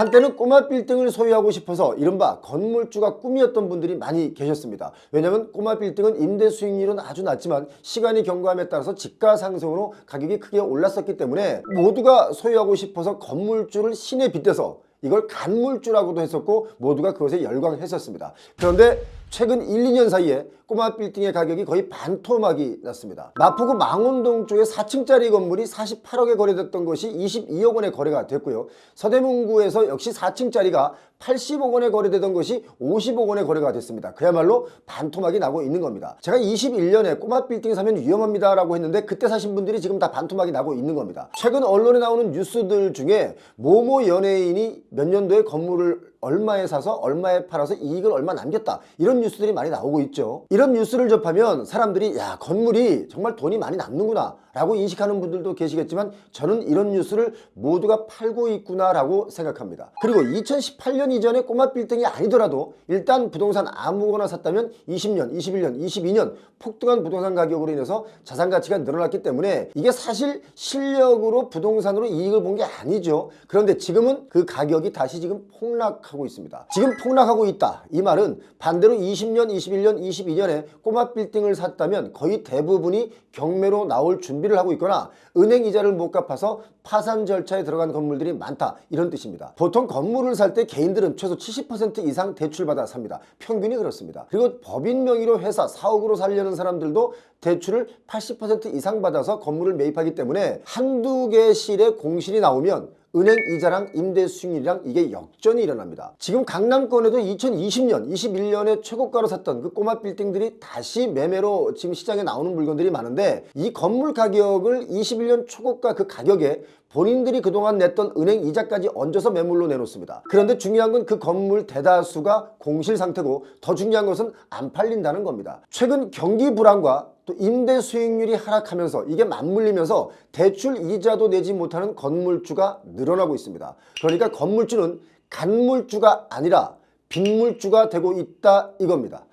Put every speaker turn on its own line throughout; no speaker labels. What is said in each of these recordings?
한때는 꼬마 빌딩을 소유하고 싶어서 이른바 건물주가 꿈이었던 분들이 많이 계셨습니다. 왜냐하면 꼬마 빌딩은 임대 수익률은 아주 낮지만 시간이 경과함에 따라서 집가 상승으로 가격이 크게 올랐었기 때문에 모두가 소유하고 싶어서 건물주를 신에 빗대서 이걸 간물주라고도 했었고 모두가 그것에 열광했었습니다. 그런데 최근 1, 2년 사이에 꼬마 빌딩의 가격이 거의 반토막이 났습니다. 마포구 망원동 쪽에 4층짜리 건물이 48억에 거래됐던 것이 22억 원에 거래가 됐고요. 서대문구에서 역시 4층짜리가 80억 원에 거래되던 것이 50억 원에 거래가 됐습니다. 그야말로 반토막이 나고 있는 겁니다. 제가 21년에 꼬마 빌딩 사면 위험합니다 라고 했는데 그때 사신 분들이 지금 다 반토막이 나고 있는 겁니다. 최근 언론에 나오는 뉴스들 중에 모모 연예인이 몇 년도에 건물을 얼마에 사서 얼마에 팔아서 이익을 얼마 남겼다, 이런 뉴스들이 많이 나오고 있죠. 이런 뉴스를 접하면 사람들이 야, 건물이 정말 돈이 많이 남는구나 라고 인식하는 분들도 계시겠지만 저는 이런 뉴스를 모두가 팔고 있구나 라고 생각합니다. 그리고 2018년 이전에 꼬마 빌딩이 아니더라도 일단 부동산 아무거나 샀다면 20년, 21년, 22년 폭등한 부동산 가격으로 인해서 자산 가치가 늘어났기 때문에 이게 사실 실력으로 부동산으로 이익을 본 게 아니죠. 그런데 지금은 그 가격이 다시 지금 폭락하고 있습니다. 지금 폭락하고 있다, 이 말은 반대로 20년, 21년, 22년에 꼬마 빌딩을 샀다면 거의 대부분이 경매로 나올 준비를 하고 있거나 은행 이자를 못 갚아서 파산 절차에 들어간 건물들이 많다, 이런 뜻입니다. 보통 건물을 살 때 개인들은 최소 70% 이상 대출받아 삽니다. 평균이 그렇습니다. 그리고 법인 명의로 회사 사옥으로 살려는 사람들도 대출을 80% 이상 받아서 건물을 매입하기 때문에 한두 개 실의 공실이 나오면 은행 이자랑 임대 수익률이랑 이게 역전이 일어납니다. 지금 강남권에도 2020년, 21년에 최고가로 샀던 그 꼬마 빌딩들이 다시 매매로 지금 시장에 나오는 물건들이 많은데 이 건물 가격을 21년 초고가 그 가격에 본인들이 그동안 냈던 은행 이자까지 얹어서 매물로 내놓습니다. 그런데 중요한 건 그 건물 대다수가 공실 상태고 더 중요한 것은 안 팔린다는 겁니다. 최근 경기 불안과 또 임대 수익률이 하락하면서 이게 맞물리면서 대출 이자도 내지 못하는 건물주가 늘어나고 있습니다. 그러니까 건물주는 간물주가 아니라 빈물주가 되고 있다, 이겁니다.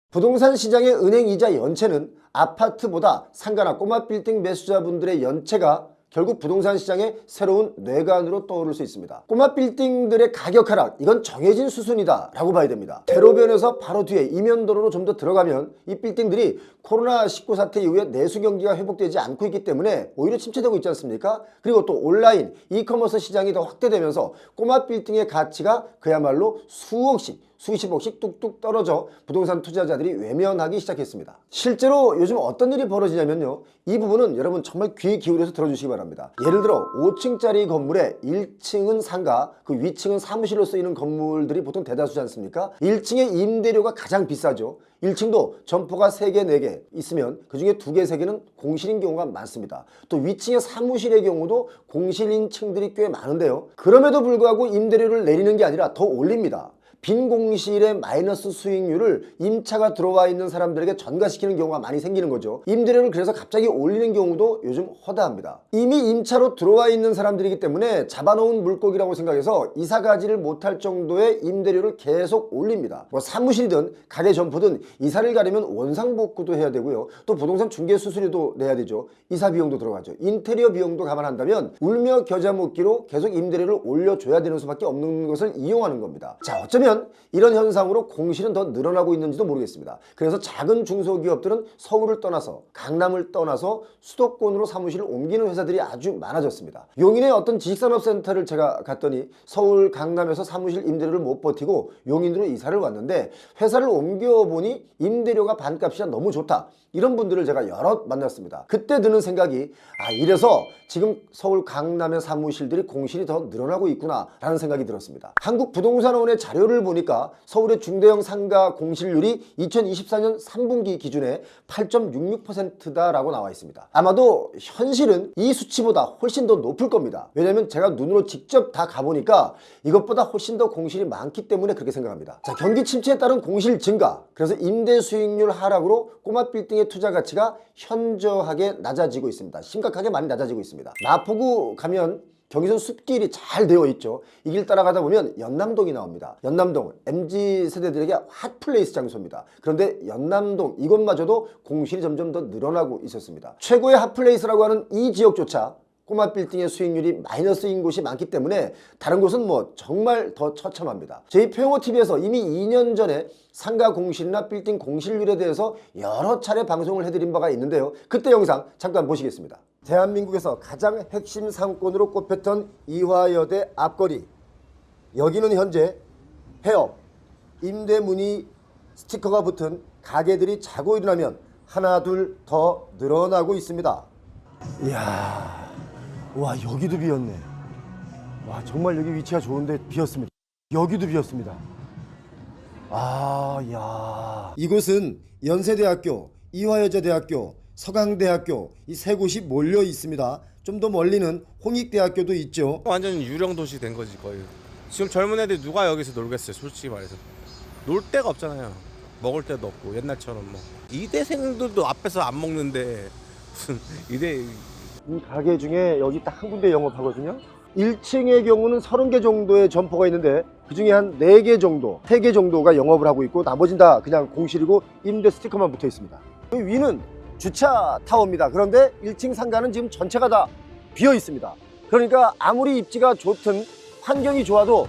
부동산 시장의 은행 이자 연체는 아파트보다 상가나 꼬마 빌딩 매수자분들의 연체가 결국 부동산 시장의 새로운 뇌관으로 떠오를 수 있습니다. 꼬마 빌딩들의 가격 하락, 이건 정해진 수순이다 라고 봐야 됩니다. 대로변에서 바로 뒤에 이면도로로 좀 더 들어가면 이 빌딩들이 코로나19 사태 이후에 내수 경기가 회복되지 않고 있기 때문에 오히려 침체되고 있지 않습니까? 그리고 또 온라인, 이커머스 시장이 더 확대되면서 꼬마 빌딩의 가치가 그야말로 수억씩, 수십억씩 뚝뚝 떨어져 부동산 투자자들이 외면하기 시작했습니다. 실제로 요즘 어떤 일이 벌어지냐면요, 이 부분은 여러분 정말 귀 기울여서 들어주시기 바랍니다. 예를 들어 5층짜리 건물에 1층은 상가, 그 위층은 사무실로 쓰이는 건물들이 보통 대다수지 않습니까? 1층의 임대료가 가장 비싸죠. 1층도 점포가 3개, 4개 있으면 그 중에 2개, 3개는 공실인 경우가 많습니다. 또 위층의 사무실의 경우도 공실인 층들이 꽤 많은데요, 그럼에도 불구하고 임대료를 내리는 게 아니라 더 올립니다. 빈 공실의 마이너스 수익률을 임차가 들어와 있는 사람들에게 전가시키는 경우가 많이 생기는 거죠. 임대료를 그래서 갑자기 올리는 경우도 요즘 허다합니다. 이미 임차로 들어와 있는 사람들이기 때문에 잡아놓은 물고기라고 생각해서 이사가지를 못할 정도의 임대료를 계속 올립니다. 뭐 사무실이든 가게 점포든 이사를 가려면 원상복구도 해야 되고요, 또 부동산 중개 수수료도 내야 되죠. 이사 비용도 들어가죠. 인테리어 비용도 감안한다면 울며 겨자 먹기로 계속 임대료를 올려줘야 되는 수밖에 없는 것을 이용하는 겁니다. 자, 어쩌면 이런 현상으로 공실은 더 늘어나고 있는지도 모르겠습니다. 그래서 작은 중소기업들은 서울을 떠나서 강남을 떠나서 수도권으로 사무실을 옮기는 회사들이 아주 많아졌습니다. 용인의 어떤 지식산업센터를 제가 갔더니 서울 강남에서 사무실 임대료를 못 버티고 용인으로 이사를 왔는데 회사를 옮겨보니 임대료가 반값이라 너무 좋다, 이런 분들을 제가 여럿 만났습니다. 그때 드는 생각이, 아, 이래서 지금 서울 강남의 사무실들이 공실이 더 늘어나고 있구나 라는 생각이 들었습니다. 한국부동산원의 자료를 보니까 서울의 중대형 상가 공실률이 2024년 3분기 기준에 8.66%다 라고 나와 있습니다. 아마도 현실은 이 수치보다 훨씬 더 높을 겁니다. 왜냐면 제가 눈으로 직접 다 가보니까 이것보다 훨씬 더 공실이 많기 때문에 그렇게 생각합니다. 자, 경기 침체에 따른 공실 증가, 그래서 임대 수익률 하락으로 꼬마 빌딩의 투자 가치가 현저하게 낮아지고 있습니다. 심각하게 많이 낮아지고 있습니다. 마포구 가면 경의선 숲길이 잘 되어 있죠. 이 길 따라가다 보면 연남동이 나옵니다. 연남동, MZ세대들에게 핫플레이스 장소입니다. 그런데 연남동 이것마저도 공실이 점점 더 늘어나고 있었습니다. 최고의 핫플레이스라고 하는 이 지역조차 꼬마 빌딩의 수익률이 마이너스인 곳이 많기 때문에 다른 곳은 뭐 정말 더 처참합니다. 저희 표용호TV에서 이미 2년 전에 상가 공실이나 빌딩 공실률에 대해서 여러 차례 방송을 해드린 바가 있는데요. 그때 영상 잠깐 보시겠습니다. 대한민국에서 가장 핵심 상권으로 꼽혔던 이화여대 앞거리, 여기는 현재 폐업, 임대 문의 스티커가 붙은 가게들이 자고 일어나면 하나 둘 더 늘어나고 있습니다. 이야, 와 여기도 비었네. 와 정말 여기 위치가 좋은데 비었습니다. 여기도 비었습니다. 아, 야. 이곳은 연세대학교, 이화여자대학교, 서강대학교 이 세 곳이 몰려 있습니다. 좀 더 멀리는 홍익대학교도 있죠.
완전 유령 도시 된 거지 거의. 지금 젊은 애들 누가 여기서 놀겠어요, 솔직히 말해서. 놀 데가 없잖아요. 먹을 데도 없고 옛날처럼 뭐 이대생들도 앞에서 안 먹는데 무슨 이대.
이 가게 중에 여기 딱 한 군데 영업하거든요. 1층의 경우는 30개 정도의 점포가 있는데 그중에 한 4개 정도, 3개 정도가 영업을 하고 있고 나머지는 다 그냥 공실이고 임대 스티커만 붙어 있습니다. 여기 위는 주차 타워입니다. 그런데 1층 상가는 지금 전체가 다 비어 있습니다. 그러니까 아무리 입지가 좋든 환경이 좋아도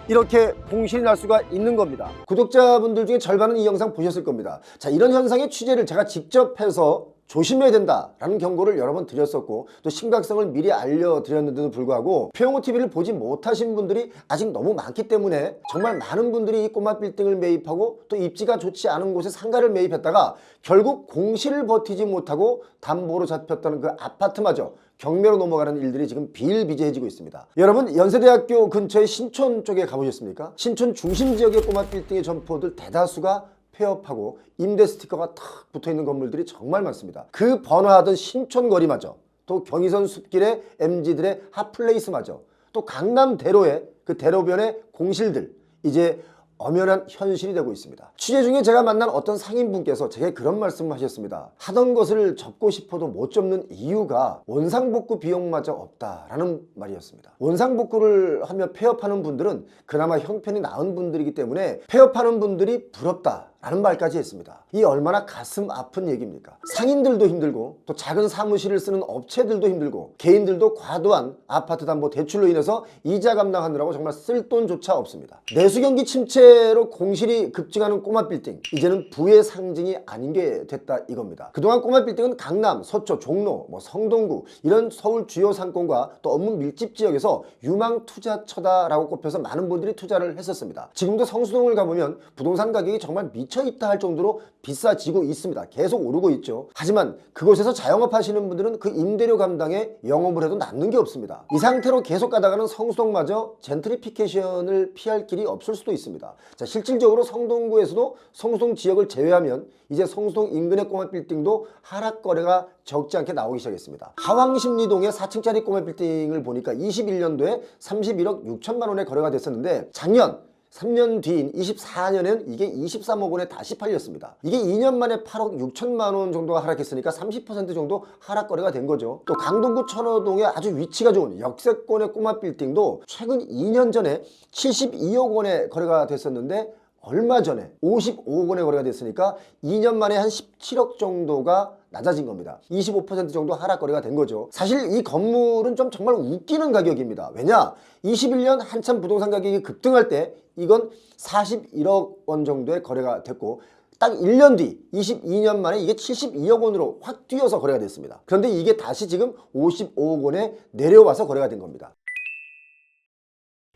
이렇게 공실이 날 수가 있는 겁니다. 구독자분들 중에 절반은 이 영상 보셨을 겁니다. 자, 이런 현상의 취재를 제가 직접 해서 조심해야 된다라는 경고를 여러 번 드렸었고 또 심각성을 미리 알려드렸는데도 불구하고 표용호TV를 보지 못하신 분들이 아직 너무 많기 때문에 정말 많은 분들이 이 꼬마 빌딩을 매입하고 또 입지가 좋지 않은 곳에 상가를 매입했다가 결국 공실을 버티지 못하고 담보로 잡혔다는 그 아파트마저 경매로 넘어가는 일들이 지금 비일비재해지고 있습니다. 여러분 연세대학교 근처의 신촌 쪽에 가보셨습니까? 신촌 중심 지역의 꼬마 빌딩의 점포들 대다수가 폐업하고 임대 스티커가 탁 붙어있는 건물들이 정말 많습니다. 그 번화하던 신촌 거리마저, 또 경의선 숲길의 MZ들의 핫플레이스마저, 또 강남대로의 그 대로변의 공실들, 이제 엄연한 현실이 되고 있습니다. 취재 중에 제가 만난 어떤 상인분께서 제게 그런 말씀을 하셨습니다. 하던 것을 접고 싶어도 못 접는 이유가 원상복구 비용마저 없다라는 말이었습니다. 원상복구를 하며 폐업하는 분들은 그나마 형편이 나은 분들이기 때문에 폐업하는 분들이 부럽다 라는 말까지 했습니다. 이 얼마나 가슴 아픈 얘기입니까? 상인들도 힘들고 또 작은 사무실을 쓰는 업체들도 힘들고 개인들도 과도한 아파트 담보 대출로 인해서 이자 감당하느라고 정말 쓸 돈조차 없습니다. 내수 경기 침체로 공실이 급증하는 꼬마 빌딩, 이제는 부의 상징이 아닌 게 됐다 이겁니다. 그동안 꼬마 빌딩은 강남, 서초, 종로, 성동구 이런 서울 주요 상권과 또 업무 밀집 지역에서 유망 투자처다라고 꼽혀서 많은 분들이 투자를 했었습니다. 지금도 성수동을 가보면 부동산 가격이 정말 미쳐있다 할 정도로 비싸지고 있습니다. 계속 오르고 있죠. 하지만 그곳에서 자영업 하시는 분들은 그 임대료 감당에 영업을 해도 남는 게 없습니다. 이 상태로 계속 가다가는 성수동마저 젠트리피케이션을 피할 길이 없을 수도 있습니다. 자, 실질적으로 성동구에서도 성수동 지역을 제외하면 이제 성수동 인근의 꼬마 빌딩도 하락 거래가 적지 않게 나오기 시작했습니다. 하왕십리동의 4층짜리 꼬마 빌딩을 보니까 21년도에 31억 6천만 원에 거래가 됐었는데 작년 3년 뒤인 24년에는 이게 23억 원에 다시 팔렸습니다. 이게 2년 만에 8억 6천만 원 정도가 하락했으니까 30% 정도 하락 거래가 된 거죠. 또 강동구 천호동의 아주 위치가 좋은 역세권의 꼬마 빌딩도 최근 2년 전에 72억 원에 거래가 됐었는데 얼마 전에 55억 원에 거래가 됐으니까 2년 만에 한 17억 정도가 낮아진 겁니다. 25% 정도 하락 거래가 된 거죠. 사실 이 건물은 좀 정말 웃기는 가격입니다. 왜냐? 21년 한참 부동산 가격이 급등할 때 이건 41억 원 정도의 거래가 됐고 딱 1년 뒤 22년 만에 이게 72억 원으로 확 뛰어서 거래가 됐습니다. 그런데 이게 다시 지금 55억 원에 내려와서 거래가 된 겁니다.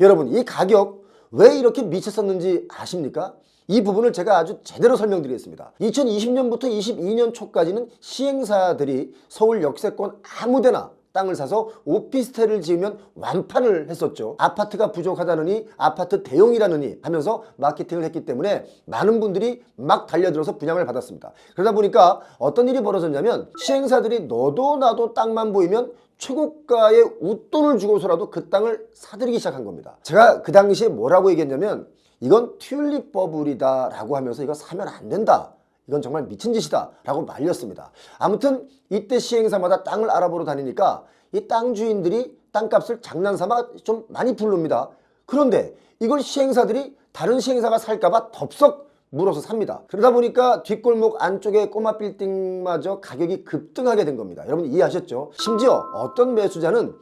여러분 이 가격 왜 이렇게 미쳤었는지 아십니까? 이 부분을 제가 아주 제대로 설명드리겠습니다. 2020년부터 22년 초까지는 시행사들이 서울 역세권 아무데나 땅을 사서 오피스텔을 지으면 완판을 했었죠. 아파트가 부족하다느니 아파트 대용이라느니 하면서 마케팅을 했기 때문에 많은 분들이 막 달려들어서 분양을 받았습니다. 그러다 보니까 어떤 일이 벌어졌냐면 시행사들이 너도 나도 땅만 보이면 최고가의 웃돈을 주고서라도 그 땅을 사들이기 시작한 겁니다. 제가 그 당시에 뭐라고 얘기했냐면 이건 튤립 버블이다 라고 하면서 이거 사면 안 된다, 이건 정말 미친 짓이다 라고 말렸습니다. 아무튼 이때 시행사마다 땅을 알아보러 다니니까 이 땅 주인들이 땅값을 장난삼아 좀 많이 부릅니다. 그런데 이걸 시행사들이 다른 시행사가 살까봐 덥석 물어서 삽니다. 그러다 보니까 뒷골목 안쪽에 꼬마 빌딩마저 가격이 급등하게 된 겁니다. 여러분 이해하셨죠? 심지어 어떤 매수자는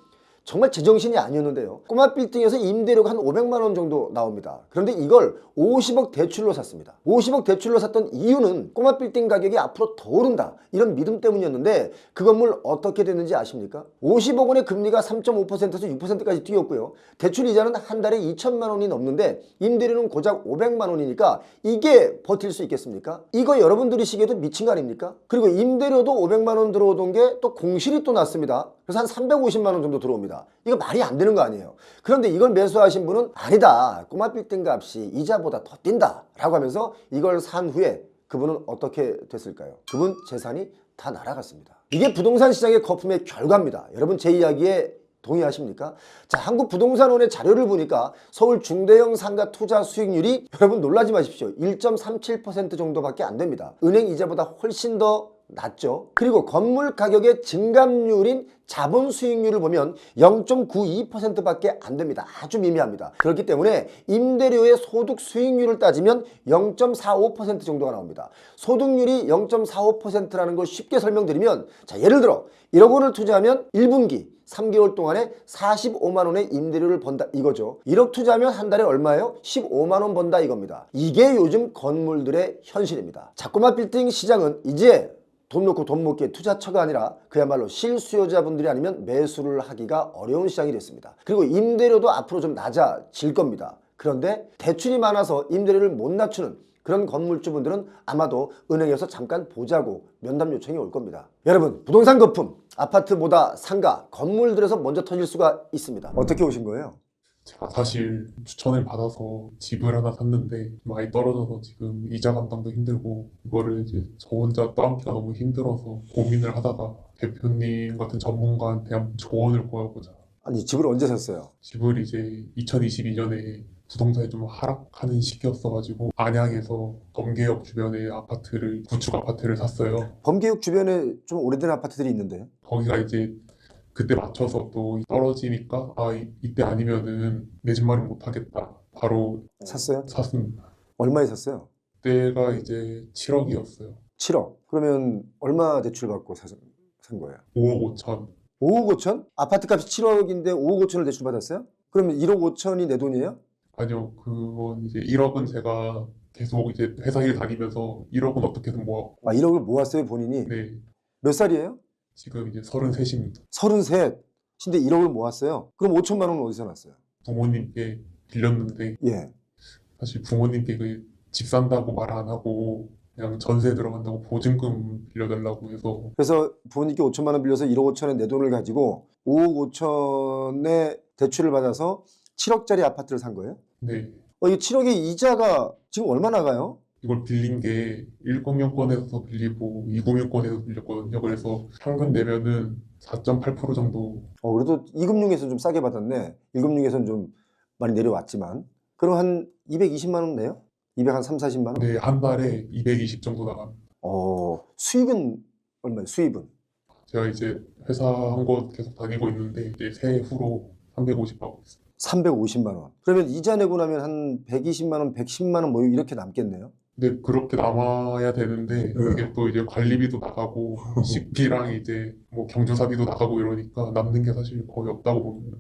정말 제정신이 아니었는데요. 꼬마 빌딩에서 임대료가 한 500만 원 정도 나옵니다. 그런데 이걸 50억 대출로 샀습니다. 50억 대출로 샀던 이유는 꼬마 빌딩 가격이 앞으로 더 오른다 이런 믿음 때문이었는데 그 건물 어떻게 됐는지 아십니까? 50억 원의 금리가 3.5%에서 6%까지 뛰었고요. 대출 이자는 한 달에 2천만 원이 넘는데 임대료는 고작 500만 원이니까 이게 버틸 수 있겠습니까? 이거 여러분들이 시기에도 미친 거 아닙니까? 그리고 임대료도 500만 원 들어오던 게 또 공실이 또 났습니다. 그래서 한 350만 원 정도 들어옵니다. 이거 말이 안 되는 거 아니에요. 그런데 이걸 매수하신 분은 아니다. 꼬마 빌딩 값이 이자보다 더 뛴다 라고 하면서 이걸 산 후에 그분은 어떻게 됐을까요? 그분 재산이 다 날아갔습니다. 이게 부동산 시장의 거품의 결과입니다. 여러분 제 이야기에 동의하십니까? 자, 한국부동산원의 자료를 보니까 서울 중대형 상가 투자 수익률이 여러분 놀라지 마십시오. 1.37% 정도밖에 안 됩니다. 은행 이자보다 훨씬 더 낮죠. 그리고 건물 가격의 증감률인 자본 수익률을 보면 0.92%밖에 안 됩니다. 아주 미미합니다. 그렇기 때문에 임대료의 소득 수익률을 따지면 0.45% 정도가 나옵니다. 소득률이 0.45%라는 걸 쉽게 설명드리면 자, 예를 들어 1억 원을 투자하면 1분기 3개월 동안에 45만 원의 임대료를 번다 이거죠. 1억 투자하면 한 달에 얼마예요? 15만 원 번다 이겁니다. 이게 요즘 건물들의 현실입니다. 자, 꼬마 빌딩 시장은 이제 돈 놓고 돈 먹기의 투자처가 아니라 그야말로 실수요자분들이 아니면 매수를 하기가 어려운 시장이 됐습니다. 그리고 임대료도 앞으로 좀 낮아질 겁니다. 그런데 대출이 많아서 임대료를 못 낮추는 그런 건물주분들은 아마도 은행에서 잠깐 보자고 면담 요청이 올 겁니다. 여러분, 부동산 거품, 아파트보다 상가, 건물들에서 먼저 터질 수가 있습니다. 어떻게 오신 거예요?
제가 사실 추천을 받아서 집을 하나 샀는데 많이 떨어져서 지금 이자 감당도 힘들고 이거를 이제 저 혼자 떠안기가 너무 힘들어서 고민을 하다가 대표님 같은 전문가한테 한번 조언을 구하고자
아니, 집을 언제 샀어요?
집을 이제 2022년에 부동산이 좀 하락하는 시기였어가지고 안양에서 범계역 주변에 구축 아파트를 샀어요.
범계역 주변에 좀 오래된 아파트들이 있는데
거기가 이제 그때 맞춰서 또 떨어지니까 이때 아니면은 내 집 마련 못 하겠다. 바로
샀어요?
샀습니다.
얼마에 샀어요?
그때가 이제 7억이었어요.
7억. 그러면 얼마 대출 받고 산 거예요?
5억 5천.
5억 5천? 아파트 값이 7억인데 5억 5천을 대출 받았어요? 그러면 1억 5천이 내 돈이에요?
아니요, 그건 이제 1억은 제가 계속 이제 회사 일 다니면서 1억은 어떻게든 모았고,
아, 1억을 모았어요, 본인이?
네,
몇 살이에요?
지금 이제 33입니다.
33. 근데 1억을 모았어요? 그럼 5천만 원은 어디서 났어요?
부모님께 빌렸는데,
예.
사실 부모님께 그 집 산다고 말 안 하고, 그냥 전세 들어간다고 보증금 빌려달라고 해서,
그래서 부모님께 5천만 원 빌려서 1억 5천에 내 돈을 가지고 5억 5천에 대출을 받아서 7억짜리 아파트를 산 거예요?
네,
이 7억의 이자가 지금 얼마 나가요?
이걸 빌린 게 1금융권에서 빌리고 2금융권에서 빌렸거든요. 그래서 평균 내면은 4.8% 정도.
그래도 2금융에서는 좀 싸게 받았네. 1금융에서는 좀 많이 내려왔지만. 그럼 한 220만 원 내요? 230, 40만 원?
네, 한 달에 220 정도 나갑니다.
수익은 얼마예요? 수입은?
제가 이제 회사 한 곳 계속 다니고 있는데 이제 세후로 350 하고 있어요.
350만 원. 그러면 이자 내고 나면 한 120만 원, 110만 원 뭐 이렇게 남겠네요?
근데 그렇게 남아야 되는데 이게 또 이제 관리비도 나가고 식비랑 이제 뭐 경조사비도 나가고 이러니까 남는 게 사실 거의 없다고 봅니다.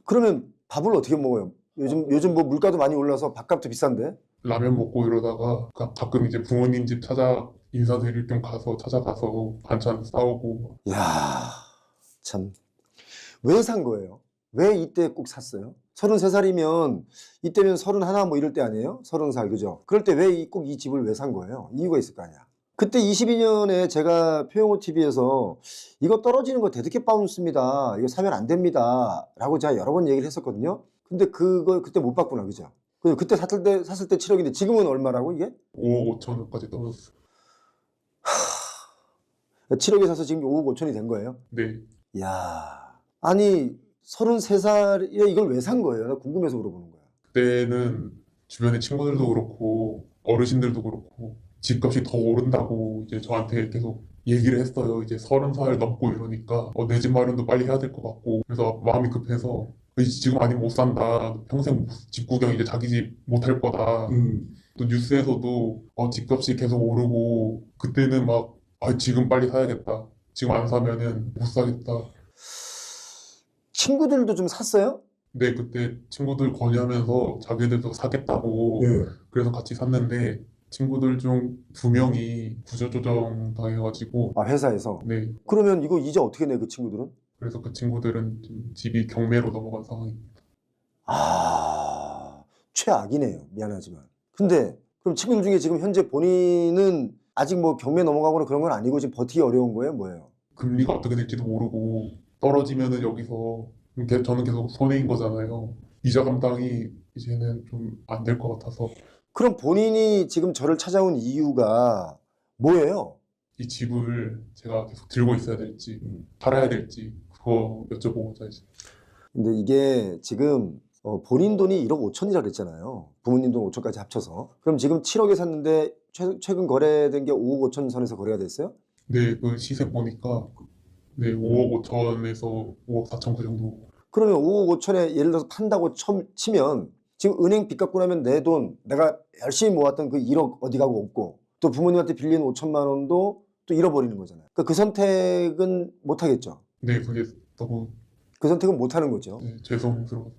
그러면 밥을 어떻게 먹어요? 요즘 뭐 물가도 많이 올라서 밥값도 비싼데?
라면 먹고 이러다가 가끔 이제 부모님 집 인사드릴 겸 찾아가서 반찬 싸오고.
이야, 참. 왜 산 거예요? 왜 이때 꼭 샀어요? 33살이면 이때면 31 뭐 이럴 때 아니에요? 30살, 그죠? 그럴 때 왜 꼭 이 집을 왜 산 거예요? 이유가 있을 거 아니야. 그때 22년에 제가 표영호 TV에서 이거 떨어지는 거 대득해 바운스입니다. 이거 사면 안 됩니다. 라고 제가 여러 번 얘기를 했었거든요. 근데 그거 그때 못 봤구나, 그죠? 그때 샀을 때 7억인데 지금은 얼마라고 이게?
5억 5천 원까지 떨어졌어요.
7억에 사서 지금 5억 5천이 된 거예요?
네.
이야. 아니 33살에 이걸 왜 산 거예요? 나 궁금해서 물어보는 거야.
그때는 주변에 친구들도 그렇고 어르신들도 그렇고 집값이 더 오른다고 이제 저한테 계속 얘기를 했어요. 이제 30살 넘고 이러니까 내 집 마련도 빨리 해야 될 것 같고 그래서 마음이 급해서 지금 아니면 못 산다. 평생 집 구경 이제 자기 집 못 할 거다. 또 뉴스에서도 집값이 계속 오르고 그때는 막 지금 빨리 사야겠다. 지금 안 사면은 못 사겠다.
친구들도 좀 샀어요?
근데 그때 친구들 권유하면서 자기들도 사겠다고
예.
그래서 같이 샀는데 친구들 중 2명이 구조조정 당해가지고
아, 회사에서.
네.
그러면 이거 이자 어떻게 내, 그 친구들은?
그래서 그 친구들은 지금 집이 경매로 넘어간 상황입니다.
아, 최악이네요. 미안하지만. 근데 그럼 친구들 중에 지금 현재 본인은 아직 뭐 경매 넘어가거나 그런 건 아니고 지금 버티기 어려운 거예요? 뭐예요?
금리가 어떻게 될지도 모르고 떨어지면은 여기서 저는 계속 손해인 거잖아요. 이자 감당이 이제는 좀 안 될 것 같아서
그럼 본인이 지금 저를 찾아온 이유가 뭐예요?
이 집을 제가 계속 들고 있어야 될지 팔아야 될지 그거 여쭤보고자 이제.
근데 이게 지금 본인 돈이 1억 5천이라 그랬잖아요. 부모님 돈 5천까지 합쳐서. 그럼 지금 7억에 샀는데 최근 거래된 게 5억 5천 선에서 거래가 됐어요?
네, 그 시세 보니까 네, 5억 5천에서 5억 4천 그 정도.
그러면 5억 5천에 예를 들어서 판다고 치면 지금 은행 빚 갚고 나면 내 돈, 내가 열심히 모았던 그 1억 어디 가고 없고 또 부모님한테 빌린 5천만 원도 또 잃어버리는 거잖아요. 그러니까 그 선택은 못 하겠죠.
네, 그게 너무
그 선택은 못 하는 거죠.
네, 죄송스러워서.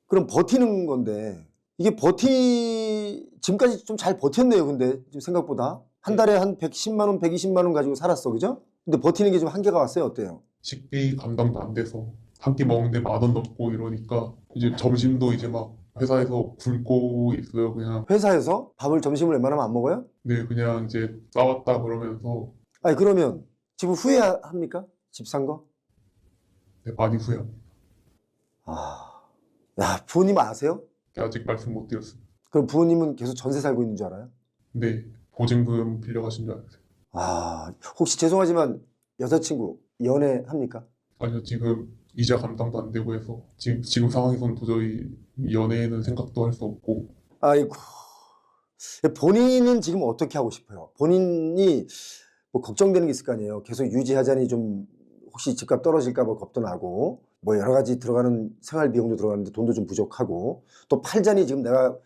그럼 버티는 건데 이게 지금까지 좀 잘 버텼네요. 근데 지금 생각보다 한 달에 한 110만 원, 120만 원 가지고 살았어. 그죠? 근데 버티는 게 좀 한계가 왔어요. 어때요?
식비 감당도 안 돼서 한 끼 먹는데 10,000원 넘고 이러니까 이제 점심도 이제 막 회사에서 굶고 있어요. 그냥
회사에서 밥을 점심을 웬만하면 안 먹어요?
네, 그냥 이제 싸웠다 그러면서
아니 그러면 지금 후회합니까? 집 산 거?
네, 많이 후회합니다.
아, 야, 부모님 아세요?
아직 말씀 못 드렸습니다.
그럼 부모님은 계속 전세 살고 있는 줄 알아요?
네, 보증금 빌려가신 줄 알았어요.
아, 혹시 죄송하지만 여자친구 연애합니까?
아니요, 지금 이자 감당도 안 되고 해서 지금 상황에서는 도저히 연애에는 생각도 할 수 없고
아이고. 본인은 지금 어떻게 하고 싶어요? 본인이 뭐 걱정되는 게 있을 거 아니에요. 계속 유지하자니 좀 혹시 집값 떨어질까 봐 겁도 나고 뭐 여러 가지 들어가는 생활 비용도 들어가는데 돈도 좀 부족하고 또 팔자니 지금 내가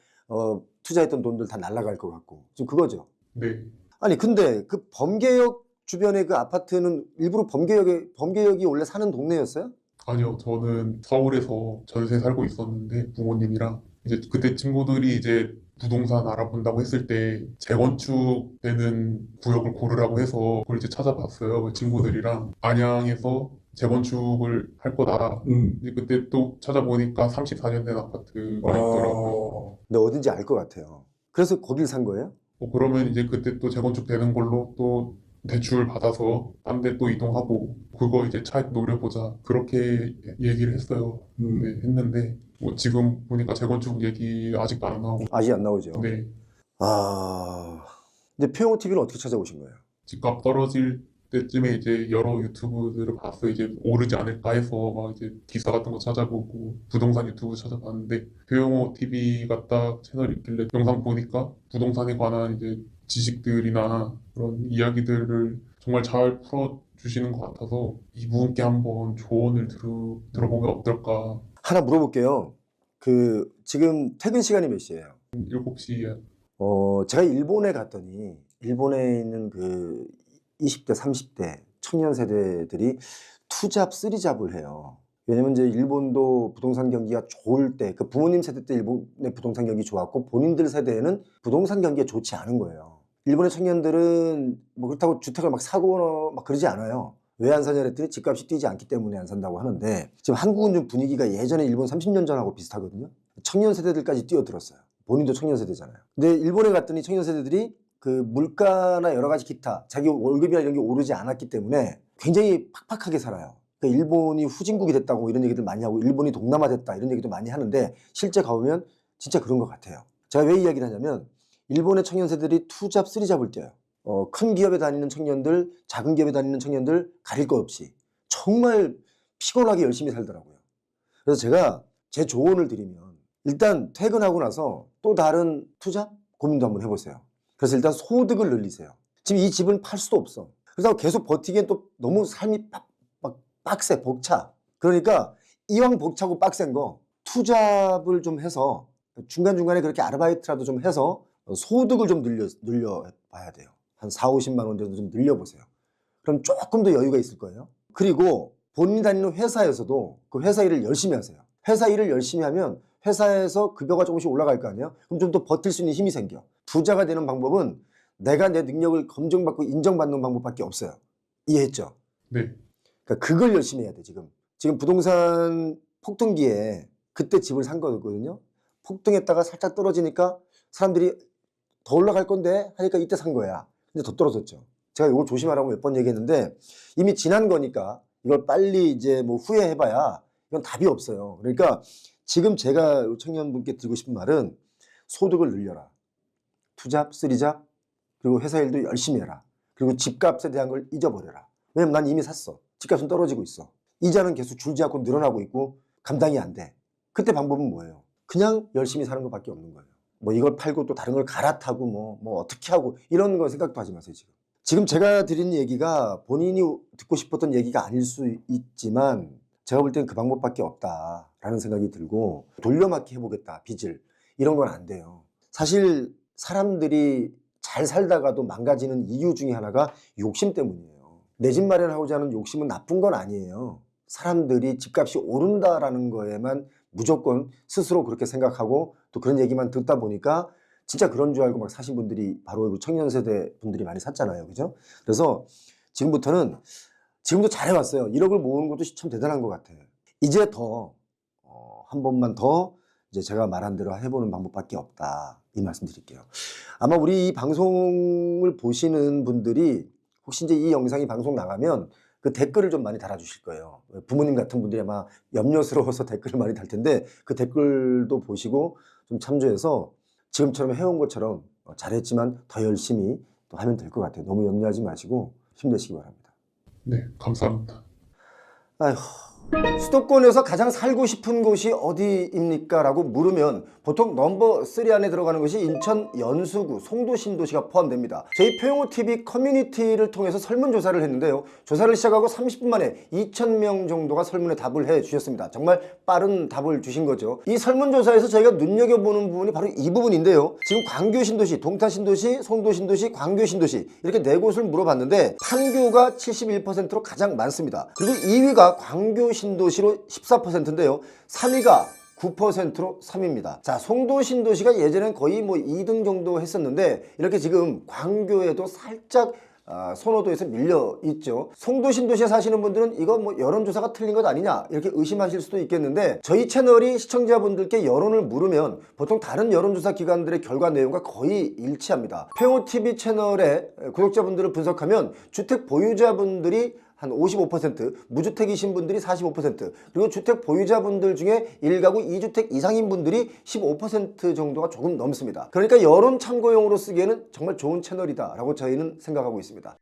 투자했던 돈들 다 날아갈 것 같고 지금 그거죠.
네,
아니 근데 그 범계역 주변의 그 아파트는 일부러 범계역이 원래 사는 동네였어요?
아니요, 저는 서울에서 전세 살고 있었는데 부모님이랑 이제 그때 친구들이 이제 부동산 알아본다고 했을 때 재건축되는 구역을 고르라고 해서 그걸 이제 찾아봤어요. 그 친구들이랑 안양에서 재건축을 할 거다. 이제 그때 또 찾아보니까 34년 된 아파트가 있더라고요.
근데 어딘지 알 것 같아요. 그래서 거길 산 거예요?
그러면 이제 그때 또 재건축 되는 걸로 또 대출 받아서 딴 데 또 이동하고 그거 이제 차익 노려보자 그렇게 얘기를 했어요. 네, 했는데 뭐 지금 보니까 재건축 얘기 아직도 안 나오고
아직 안 나오죠.
네,
아, 근데 표영호 TV는 어떻게 찾아오신 거예요?
집값 떨어질 때쯤에 이제 여러 유튜브들을 봤어요. 이제 오르지 않을까 해서 막 이제 기사 같은 거 찾아보고 부동산 유튜브 찾아봤는데 표영호 TV가 딱 채널이 있길래 영상 보니까 부동산에 관한 이제 지식들이나 그런 이야기들을 정말 잘 풀어주시는 것 같아서 이분께 한번 조언을 들어보면 어떨까.
하나 물어볼게요. 그 지금 퇴근 시간이 몇 시예요?
7시에
제가 일본에 갔더니 일본에 있는 그 20대, 30대 청년 세대들이 투잡, 쓰리잡을 해요. 왜냐면 이제 일본도 부동산 경기가 좋을 때, 그 부모님 세대 때 일본의 부동산 경기 좋았고 본인들 세대에는 부동산 경기가 좋지 않은 거예요. 일본의 청년들은 뭐 그렇다고 주택을 막 사고 막 그러지 않아요. 왜 안 사냐 그랬더니 집값이 뛰지 않기 때문에 안 산다고 하는데 지금 한국은 좀 분위기가 예전에 일본 30년 전하고 비슷하거든요. 청년 세대들까지 뛰어들었어요. 본인도 청년 세대잖아요. 근데 일본에 갔더니 청년 세대들이 그 물가나 여러 가지 기타 자기 월급이나 이런 게 오르지 않았기 때문에 굉장히 팍팍하게 살아요. 그러니까 일본이 후진국이 됐다고 이런 얘기들 많이 하고 일본이 동남아 됐다 이런 얘기도 많이 하는데 실제 가보면 진짜 그런 것 같아요. 제가 왜 이야기를 하냐면 일본의 청년 세대들이 투잡, 쓰리잡을 뛰어요. 큰 기업에 다니는 청년들, 작은 기업에 다니는 청년들 가릴 것 없이 정말 피곤하게 열심히 살더라고요. 그래서 제가 제 조언을 드리면 일단 퇴근하고 나서 또 다른 투자 고민도 한번 해보세요. 그래서 일단 소득을 늘리세요. 지금 이 집은 팔 수도 없어. 그래서 계속 버티기엔 또 너무 삶이 막 빡세, 벅차. 그러니까 이왕 벅차고 빡센 거 투잡을 좀 해서 중간중간에 그렇게 아르바이트라도 좀 해서 소득을 좀 늘려봐야 돼요. 한 4, 50만 원 정도 좀 늘려보세요. 그럼 조금 더 여유가 있을 거예요. 그리고 본인이 다니는 회사에서도 그 회사 일을 열심히 하세요. 회사 일을 열심히 하면 회사에서 급여가 조금씩 올라갈 거 아니에요? 그럼 좀 더 버틸 수 있는 힘이 생겨. 부자가 되는 방법은 내가 내 능력을 검증받고 인정받는 방법밖에 없어요. 이해했죠?
네.
그러니까 그걸 열심히 해야 돼, 지금. 지금 부동산 폭등기에 그때 집을 산 거거든요. 폭등했다가 살짝 떨어지니까 사람들이 더 올라갈 건데 하니까 이때 산 거야. 근데 더 떨어졌죠. 제가 이걸 조심하라고 몇 번 얘기했는데 이미 지난 거니까 이걸 빨리 이제 뭐 후회해봐야 이건 답이 없어요. 그러니까 지금 제가 청년분께 드리고 싶은 말은 소득을 늘려라. 투잡, 쓰리잡, 그리고 회사 일도 열심히 해라. 그리고 집값에 대한 걸 잊어버려라. 왜냐면 난 이미 샀어. 집값은 떨어지고 있어. 이자는 계속 줄지 않고 늘어나고 있고 감당이 안 돼. 그때 방법은 뭐예요? 그냥 열심히 사는 것밖에 없는 거예요. 뭐 이걸 팔고 또 다른 걸 갈아타고 뭐 어떻게 하고 이런 거 생각도 하지 마세요, 지금. 지금 제가 드린 얘기가 본인이 듣고 싶었던 얘기가 아닐 수 있지만 제가 볼 때는 그 방법밖에 없다라는 생각이 들고 돌려막기 해보겠다, 빚을. 이런 건 안 돼요. 사실 사람들이 잘 살다가도 망가지는 이유 중에 하나가 욕심 때문이에요. 내 집 마련하고자 하는 욕심은 나쁜 건 아니에요. 사람들이 집값이 오른다라는 거에만 무조건 스스로 그렇게 생각하고 또 그런 얘기만 듣다 보니까 진짜 그런 줄 알고 막 사신 분들이 바로 청년 세대 분들이 많이 샀잖아요. 그죠? 그래서 지금부터는 지금도 잘해왔어요. 1억을 모으는 것도 참 대단한 것 같아요. 이제 더 한 번만 더 이제 제가 말한 대로 해보는 방법밖에 없다. 이 말씀 드릴게요. 아마 우리 이 방송을 보시는 분들이 혹시 이제 이 영상이 방송 나가면 그 댓글을 좀 많이 달아주실 거예요. 부모님 같은 분들이 아마 염려스러워서 댓글을 많이 달 텐데 그 댓글도 보시고 좀 참조해서 지금처럼 해온 것처럼 잘했지만 더 열심히 또 하면 될 것 같아요. 너무 염려하지 마시고 힘내시기 바랍니다.
네, 감사합니다.
아휴, 수도권에서 가장 살고 싶은 곳이 어디입니까? 라고 물으면 보통 넘버 3 안에 들어가는 것이 인천 연수구 송도 신도시가 포함됩니다. 저희 표용호TV 커뮤니티를 통해서 설문조사를 했는데요. 조사를 시작하고 30분 만에 2,000명 정도가 설문에 답을 해 주셨습니다. 정말 빠른 답을 주신 거죠. 이 설문조사에서 저희가 눈여겨보는 부분이 바로 이 부분인데요. 지금 광교 신도시, 동탄 신도시, 송도 신도시, 광교 신도시 이렇게 4곳을 물어봤는데 판교가 71%로 가장 많습니다. 그리고 2위가 광교 신도시로 14%인데요. 3위가 9%로 3위입니다. 자, 송도 신도시가 예전엔 거의 뭐 2등 정도 했었는데 이렇게 지금 광교에도 살짝 선호도에서 밀려 있죠. 송도 신도시에 사시는 분들은 이거 뭐 여론조사가 틀린 것 아니냐 이렇게 의심하실 수도 있겠는데 저희 채널이 시청자분들께 여론을 물으면 보통 다른 여론조사 기관들의 결과 내용과 거의 일치합니다. 표용호TV 채널의 구독자분들을 분석하면 주택 보유자분들이 한 55%, 무주택이신 분들이 45%, 그리고 주택 보유자분들 중에 1가구 2주택 이상인 분들이 15% 정도가 조금 넘습니다. 그러니까 여론 참고용으로 쓰기에는 정말 좋은 채널이다라고 저희는 생각하고 있습니다.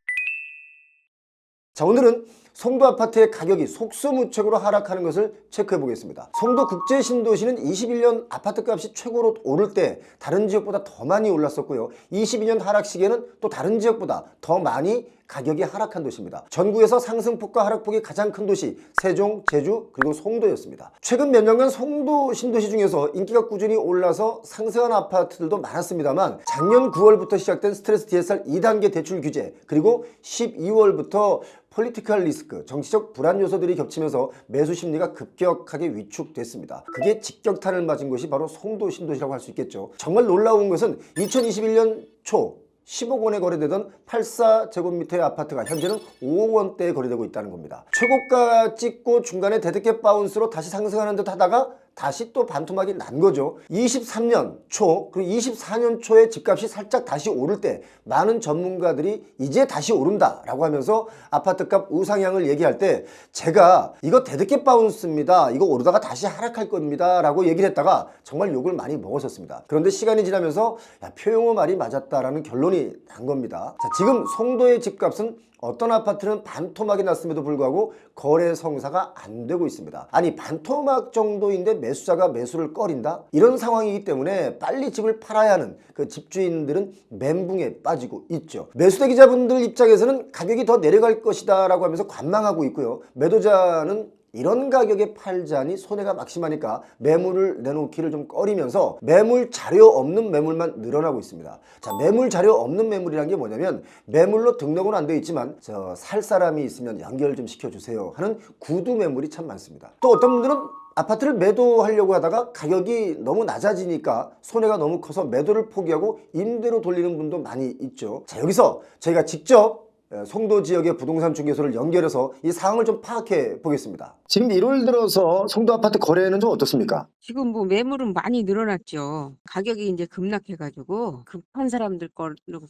자, 오늘은 송도 아파트의 가격이 속수무책으로 하락하는 것을 체크해 보겠습니다. 송도 국제신도시는 21년 아파트 값이 최고로 오를 때 다른 지역보다 더 많이 올랐었고요. 22년 하락 시기에는 또 다른 지역보다 더 많이 가격이 하락한 도시입니다. 전국에서 상승폭과 하락폭이 가장 큰 도시 세종, 제주, 그리고 송도였습니다. 최근 몇 년간 송도 신도시 중에서 인기가 꾸준히 올라서 상승한 아파트들도 많았습니다만 작년 9월부터 시작된 스트레스 DSR 2단계 대출 규제 그리고 12월부터 폴리티컬 리스크, 정치적 불안 요소들이 겹치면서 매수 심리가 급격하게 위축됐습니다. 그게 직격탄을 맞은 것이 바로 송도 신도시라고 할 수 있겠죠. 정말 놀라운 것은 2021년 초 10억 원에 거래되던 84제곱미터의 아파트가 현재는 5억 원대에 거래되고 있다는 겁니다. 최고가 찍고 중간에 데드캣 바운스로 다시 상승하는 듯 하다가 다시 또 반토막이 난 거죠. 23년 초 그리고 24년 초에 집값이 살짝 다시 오를 때 많은 전문가들이 이제 다시 오른다라고 하면서 아파트값 우상향을 얘기할 때 제가 이거 데드캣 바운스입니다. 이거 오르다가 다시 하락할 겁니다. 라고 얘기를 했다가 정말 욕을 많이 먹었었습니다. 그런데 시간이 지나면서 야, 표용호 말이 맞았다라는 결론이 난 겁니다. 자, 지금 송도의 집값은 어떤 아파트는 반토막이 났음에도 불구하고 거래 성사가 안 되고 있습니다. 아니 반토막 정도인데 매수자가 매수를 꺼린다? 이런 상황이기 때문에 빨리 집을 팔아야 하는 그 집주인들은 멘붕에 빠지고 있죠. 매수대 기자분들 입장에서는 가격이 더 내려갈 것이다 라고 하면서 관망하고 있고요. 매도자는 이런 가격에 팔자니 손해가 막심하니까 매물을 내놓기를 좀 꺼리면서 매물 자료 없는 매물만 늘어나고 있습니다. 자, 매물 자료 없는 매물이란 게 뭐냐면 매물로 등록은 안 되어 있지만 살 사람이 있으면 연결 좀 시켜주세요 하는 구두 매물이 참 많습니다. 또 어떤 분들은 아파트를 매도하려고 하다가 가격이 너무 낮아지니까 손해가 너무 커서 매도를 포기하고 임대로 돌리는 분도 많이 있죠. 자, 여기서 저희가 직접 송도 지역의 부동산 중개소를 연결해서 이 상황을 좀 파악해 보겠습니다. 지금 1월 들어서 송도 아파트 거래는 좀 어떻습니까?
지금 뭐 매물은 많이 늘어났죠. 가격이 이제 급락해가지고 급한 사람들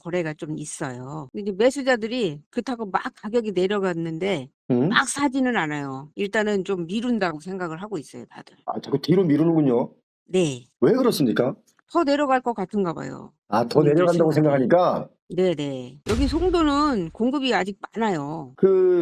거래가 좀 있어요. 근데 이제 매수자들이 그렇다고 막 가격이 내려갔는데 막 사지는 않아요. 일단은 좀 미룬다고 생각을 하고 있어요, 다들.
아, 자꾸 뒤로 미루는군요.
네.
왜 그렇습니까?
더 내려갈 것 같은가 봐요.
아, 더
본인들
내려간다고
생각에.
생각하니까
네네. 여기 송도는 공급이 아직 많아요.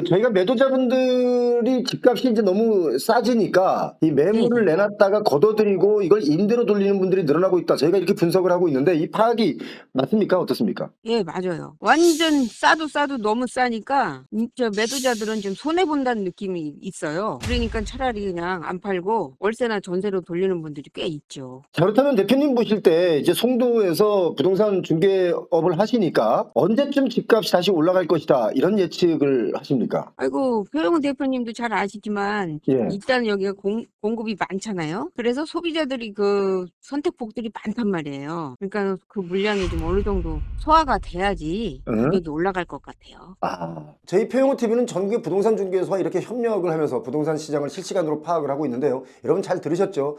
저희가 매도자분들이 집값이 이제 너무 싸지니까 이 매물을
네네.
내놨다가 걷어들이고 이걸 임대로 돌리는 분들이 늘어나고 있다. 저희가 이렇게 분석을 하고 있는데 이 파악이 맞습니까? 어떻습니까?
예, 맞아요. 완전 싸도 너무 싸니까 저 매도자들은 좀 손해 본다는 느낌이 있어요. 그러니까 차라리 그냥 안 팔고 월세나 전세로 돌리는 분들이 꽤 있죠.
자, 그렇다면 대표님 보실 때 이제 송도에서 부동산 중개업을 하시니까 언제쯤 집값이 다시 올라갈 것이다 이런 예측을 하십니까?
아이고, 표영훈 대표님도 잘 아시지만
예.
일단 여기가 공급이 많잖아요. 그래서 소비자들이 그 선택폭들이 많단 말이에요. 그러니까 그 물량이 좀 어느 정도 소화가 돼야지 가격이 올라갈 것 같아요.
저희 표영호 TV는 전국의 부동산 중개소와 이렇게 협력을 하면서 부동산 시장을 실시간으로 파악을 하고 있는데요. 여러분 잘 들으셨죠?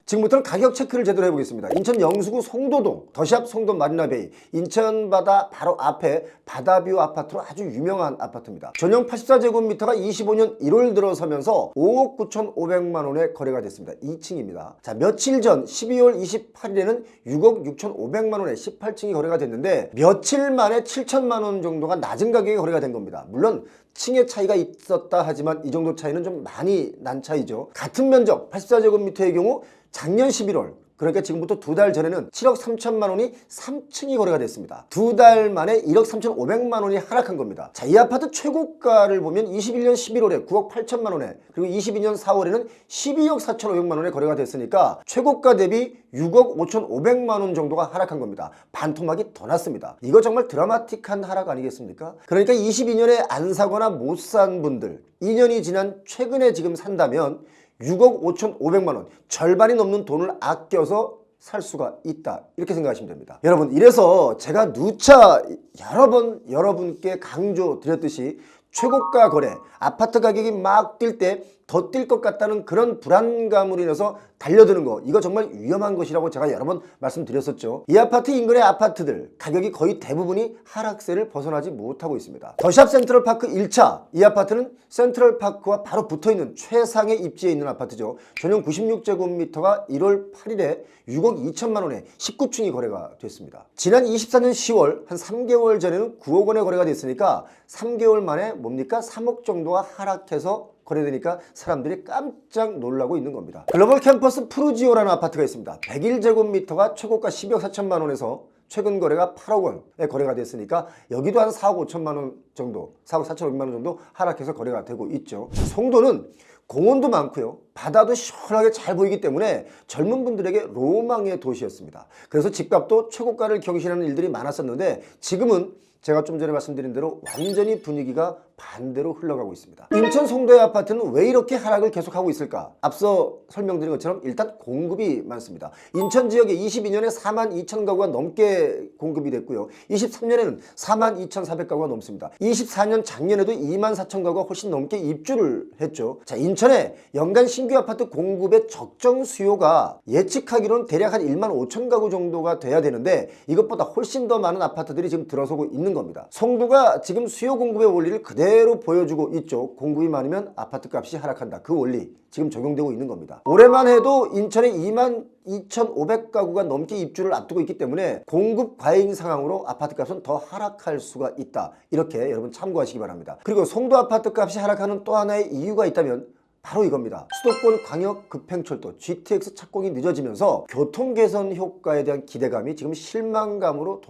지금부터는 가격 체크를 제대로 해보겠습니다. 인천 영수구 송도동 더샵 송도 마리나베이 인천 바다 바로 앞에 바다뷰 아파트로 아주 유명한 아파트입니다. 전용 84제곱미터가 25년 1월 들어서면서 5억 9,500만 원에 거래가 됐습니다. 2층입니다. 자, 며칠 전 12월 28일에는 6억 6,500만 원에 18층이 거래가 됐는데 며칠 만에 7천만 원 정도가 낮은 가격에 거래가 된 겁니다. 물론 층의 차이가 있었다 하지만 이 정도 차이는 좀 많이 난 차이죠. 같은 면적 84제곱미터의 경우 작년 11월 그러니까 지금부터 2달 전에는 7억 3천만 원이 3층이 거래가 됐습니다. 2달 만에 1억 3,500만 원이 하락한 겁니다. 자, 이 아파트 최고가를 보면 21년 11월에 9억 8천만 원에 그리고 22년 4월에는 12억 4,500만 원에 거래가 됐으니까 최고가 대비 6억 5,500만 원 정도가 하락한 겁니다. 반토막이 더 났습니다. 이거 정말 드라마틱한 하락 아니겠습니까? 그러니까 22년에 안 사거나 못 산 분들 2년이 지난 최근에 지금 산다면 6억 5,500만 원 절반이 넘는 돈을 아껴서 살 수가 있다 이렇게 생각하시면 됩니다. 여러분 이래서 제가 누차 여러 번 여러분께 강조드렸듯이 최고가 거래 아파트 가격이 막 뛸 때 더 뛸 것 같다는 그런 불안감으로 인해서 달려드는 거 이거 정말 위험한 것이라고 제가 여러 번 말씀드렸었죠. 이 아파트 인근의 아파트들 가격이 거의 대부분이 하락세를 벗어나지 못하고 있습니다. 더샵 센트럴파크 1차 이 아파트는 센트럴파크와 바로 붙어있는 최상의 입지에 있는 아파트죠. 전용 96제곱미터가 1월 8일에 6억 2천만 원에 19층이 거래가 됐습니다. 지난 24년 10월 한 3개월 전에는 9억 원에 거래가 됐으니까 3개월 만에 뭡니까 3억 정도가 하락해서 거래되니까 사람들이 깜짝 놀라고 있는 겁니다. 글로벌 캠퍼스 푸르지오라는 아파트가 있습니다. 101제곱미터가 최고가 12억 4천만 원에서 최근 거래가 8억 원에 거래가 됐으니까 여기도 한 4억 5천만 원 정도 4억 4,500만 원 정도 하락해서 거래가 되고 있죠. 송도는 공원도 많고요. 바다도 시원하게 잘 보이기 때문에 젊은 분들에게 로망의 도시였습니다. 그래서 집값도 최고가를 경신하는 일들이 많았었는데 지금은 제가 좀 전에 말씀드린 대로 완전히 분위기가 반대로 흘러가고 있습니다. 인천 송도의 아파트는 왜 이렇게 하락을 계속하고 있을까? 앞서 설명드린 것처럼 일단 공급이 많습니다. 인천 지역에 22년에 42,000가구가 넘게 공급이 됐고요. 23년에는 42,400가구가 넘습니다. 24년 작년에도 24,000가구가 훨씬 넘게 입주를 했죠. 자, 인천에 연간 신규 아파트 공급의 적정 수요가 예측하기로는 대략 한 15,000가구 정도가 돼야 되는데 이것보다 훨씬 더 많은 아파트들이 지금 들어서고 있는 겁니다. 송도가 지금 수요 공급의 원리를 그대로 보여주고 있죠. 공급이 많으면 아파트 값이 하락한다. 그 원리 지금 적용되고 있는 겁니다. 올해만 해도 인천에 22,500가구가 넘게 입주를 앞두고 있기 때문에 공급 과잉 상황으로 아파트 값은 더 하락할 수가 있다. 이렇게 여러분 참고하시기 바랍니다. 그리고 송도 아파트 값이 하락하는 또 하나의 이유가 있다면 바로 이겁니다. 수도권 광역 급행철도 GTX 착공이 늦어지면서 교통 개선 효과에 대한 기대감이 지금 실망감으로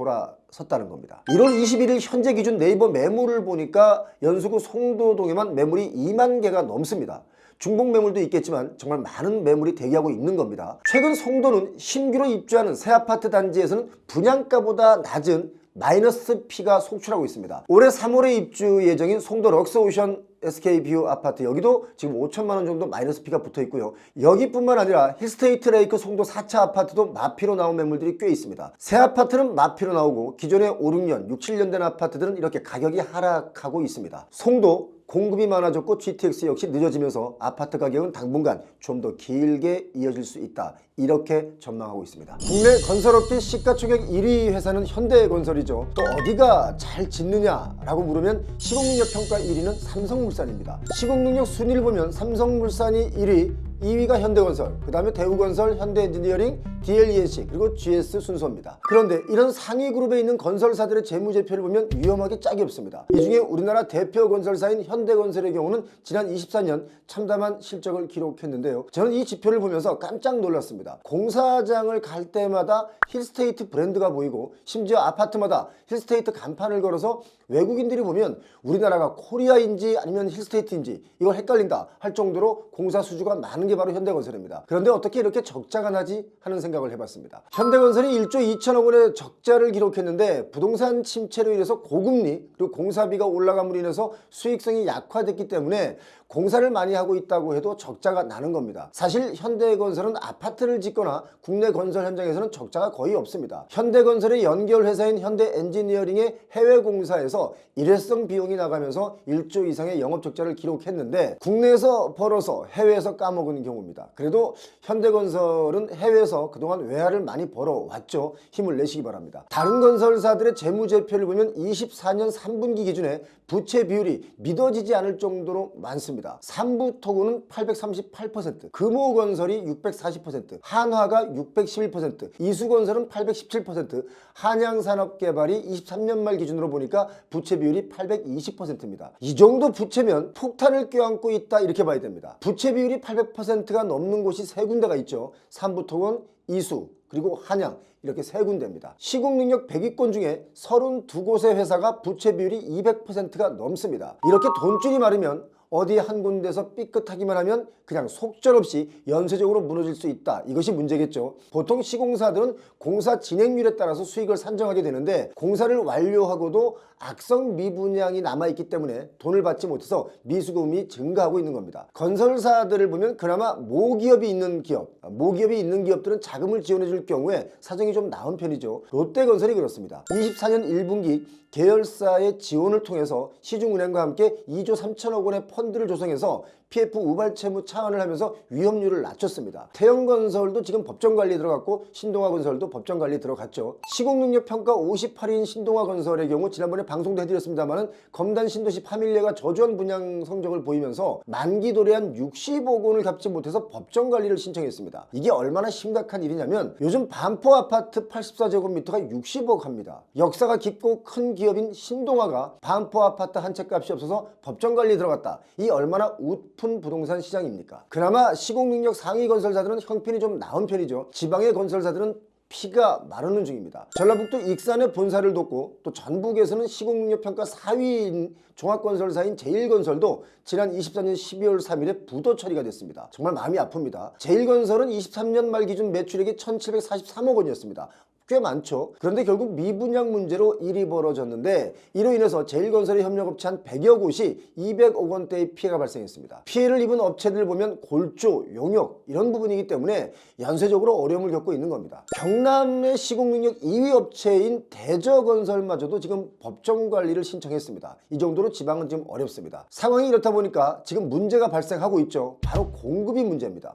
섰다는 겁니다. 1월 21일 현재 기준 네이버 매물을 보니까 연수구 송도동에만 매물이 2만 개가 넘습니다. 중복 매물도 있겠지만 정말 많은 매물이 대기하고 있는 겁니다. 최근 송도는 신규로 입주하는 새 아파트 단지에서는 분양가보다 낮은 마이너스 P가 속출하고 있습니다. 올해 3월에 입주 예정인 송도 럭스오션 SK뷰 아파트, 여기도 지금 5천만 원 정도 마이너스 P가 붙어 있고요. 여기뿐만 아니라 힐스테이트 레이크 송도 4차 아파트도 마피로 나온 매물들이 꽤 있습니다. 새 아파트는 마피로 나오고 기존에 5, 6년, 6, 7년 된 아파트들은 이렇게 가격이 하락하고 있습니다. 송도 공급이 많아졌고 GTX 역시 늦어지면서 아파트 가격은 당분간 좀 더 길게 이어질 수 있다, 이렇게 전망하고 있습니다. 국내 건설업계 시가총액 1위 회사는 현대건설이죠. 또 어디가 잘 짓느냐라고 물으면 시공능력 평가 1위는 삼성물산입니다. 시공능력 순위를 보면 삼성물산이 1위, 2위가 현대건설, 그 다음에 대우건설, 현대엔지니어링, DLENC, 그리고 GS 순서입니다. 그런데 이런 상위 그룹에 있는 건설사들의 재무제표를 보면 위험하게 짝이 없습니다. 이 중에 우리나라 대표 건설사인 현대건설의 경우는 지난 24년 참담한 실적을 기록했는데요. 저는 이 지표를 보면서 깜짝 놀랐습니다. 공사장을 갈 때마다 힐스테이트 브랜드가 보이고 심지어 아파트마다 힐스테이트 간판을 걸어서 외국인들이 보면 우리나라가 코리아인지 아니면 힐스테이트인지 이걸 헷갈린다 할 정도로 공사 수주가 많은 게 바로 현대건설입니다. 그런데 어떻게 이렇게 적자가 나지 하는 생각을 해봤습니다. 현대건설이 1조 2천억 원의 적자를 기록했는데 부동산 침체로 인해서 고금리 그리고 공사비가 올라감으로 인해서 수익성이 약화됐기 때문에 공사를 많이 하고 있다고 해도 적자가 나는 겁니다. 사실 현대건설은 아파트를 짓거나 국내 건설 현장에서는 적자가 거의 없습니다. 현대건설의 연결 회사인 현대엔지니어링의 해외 공사에서 일회성 비용이 나가면서 1조 이상의 영업 적자를 기록했는데 국내에서 벌어서 해외에서 까먹은 경우입니다. 그래도 현대건설은 해외에서 그동안 외화를 많이 벌어왔죠. 힘을 내시기 바랍니다. 다른 건설사들의 재무제표를 보면 24년 3분기 기준에 부채 비율이 믿어지지 않을 정도로 많습니다. 삼부토구는 838%, 금호건설이 640%, 한화가 611%, 이수건설은 817%, 한양산업개발이 23년 말 기준으로 보니까 부채 비율이 820%입니다. 이 정도 부채면 폭탄을 껴안고 있다, 이렇게 봐야 됩니다. 부채 비율이 800%가 넘는 곳이 세 군데가 있죠. 삼부토건, 이수, 그리고 한양, 이렇게 세 군데입니다. 시공능력 100위권 중에 32곳의 회사가 부채 비율이 200%가 넘습니다. 이렇게 돈줄이 마르면 어디 한 군데서 삐끗하기만 하면 그냥 속절없이 연쇄적으로 무너질 수 있다, 이것이 문제겠죠. 보통 시공사들은 공사 진행률에 따라서 수익을 산정하게 되는데 공사를 완료하고도 악성 미분양이 남아있기 때문에 돈을 받지 못해서 미수금이 증가하고 있는 겁니다. 건설사들을 보면 그나마 모기업이 있는 기업들은 자금을 지원해 줄 경우에 사정이 좀 나은 편이죠. 롯데건설이 그렇습니다. 24년 1분기 계열사의 지원을 통해서 시중은행과 함께 2조 3천억 원의 펀드를 조성해서 PF 우발 채무 차원을 하면서 위험률을 낮췄습니다. 태영건설도 지금 법정관리에 들어갔고 신동아건설도 법정관리에 들어갔죠. 시공능력 평가 58인 신동아건설의 경우 지난번에 방송도 해드렸습니다만 검단 신도시 파밀리아가 저조한 분양 성적을 보이면서 만기 도래한 60억 원을 갚지 못해서 법정관리를 신청했습니다. 이게 얼마나 심각한 일이냐면 요즘 반포 아파트 84제곱미터가 60억 합니다. 역사가 깊고 큰 기업인 신동아가 반포 아파트 한 채 값이 없어서 법정관리에 들어갔다. 이 얼마나 웃픈 부동산 시장입니까? 그나마 시공능력 상위 건설사들은 형편이 좀 나은 편이죠. 지방의 건설사들은 피가 마르는 중입니다. 전라북도 익산에 본사를 뒀고 또 전북에서는 시공능력 평가 4위인 종합건설사인 제일건설도 지난 24년 12월 3일에 부도 처리가 됐습니다. 정말 마음이 아픕니다. 제일건설은 23년 말 기준 매출액이 1743억 원이었습니다. 꽤 많죠. 그런데 결국 미분양 문제로 일이 벌어졌는데 이로 인해서 제일건설의 협력업체 한 100여 곳이 200억 원대의 피해가 발생했습니다. 피해를 입은 업체들을 보면 골조, 용역 이런 부분이기 때문에 연쇄적으로 어려움을 겪고 있는 겁니다. 경남의 시공능력 2위 업체인 대저건설마저도 지금 법정관리를 신청했습니다. 이 정도로 지방은 지금 어렵습니다. 상황이 이렇다 보니까 지금 문제가 발생하고 있죠. 바로 공급이 문제입니다.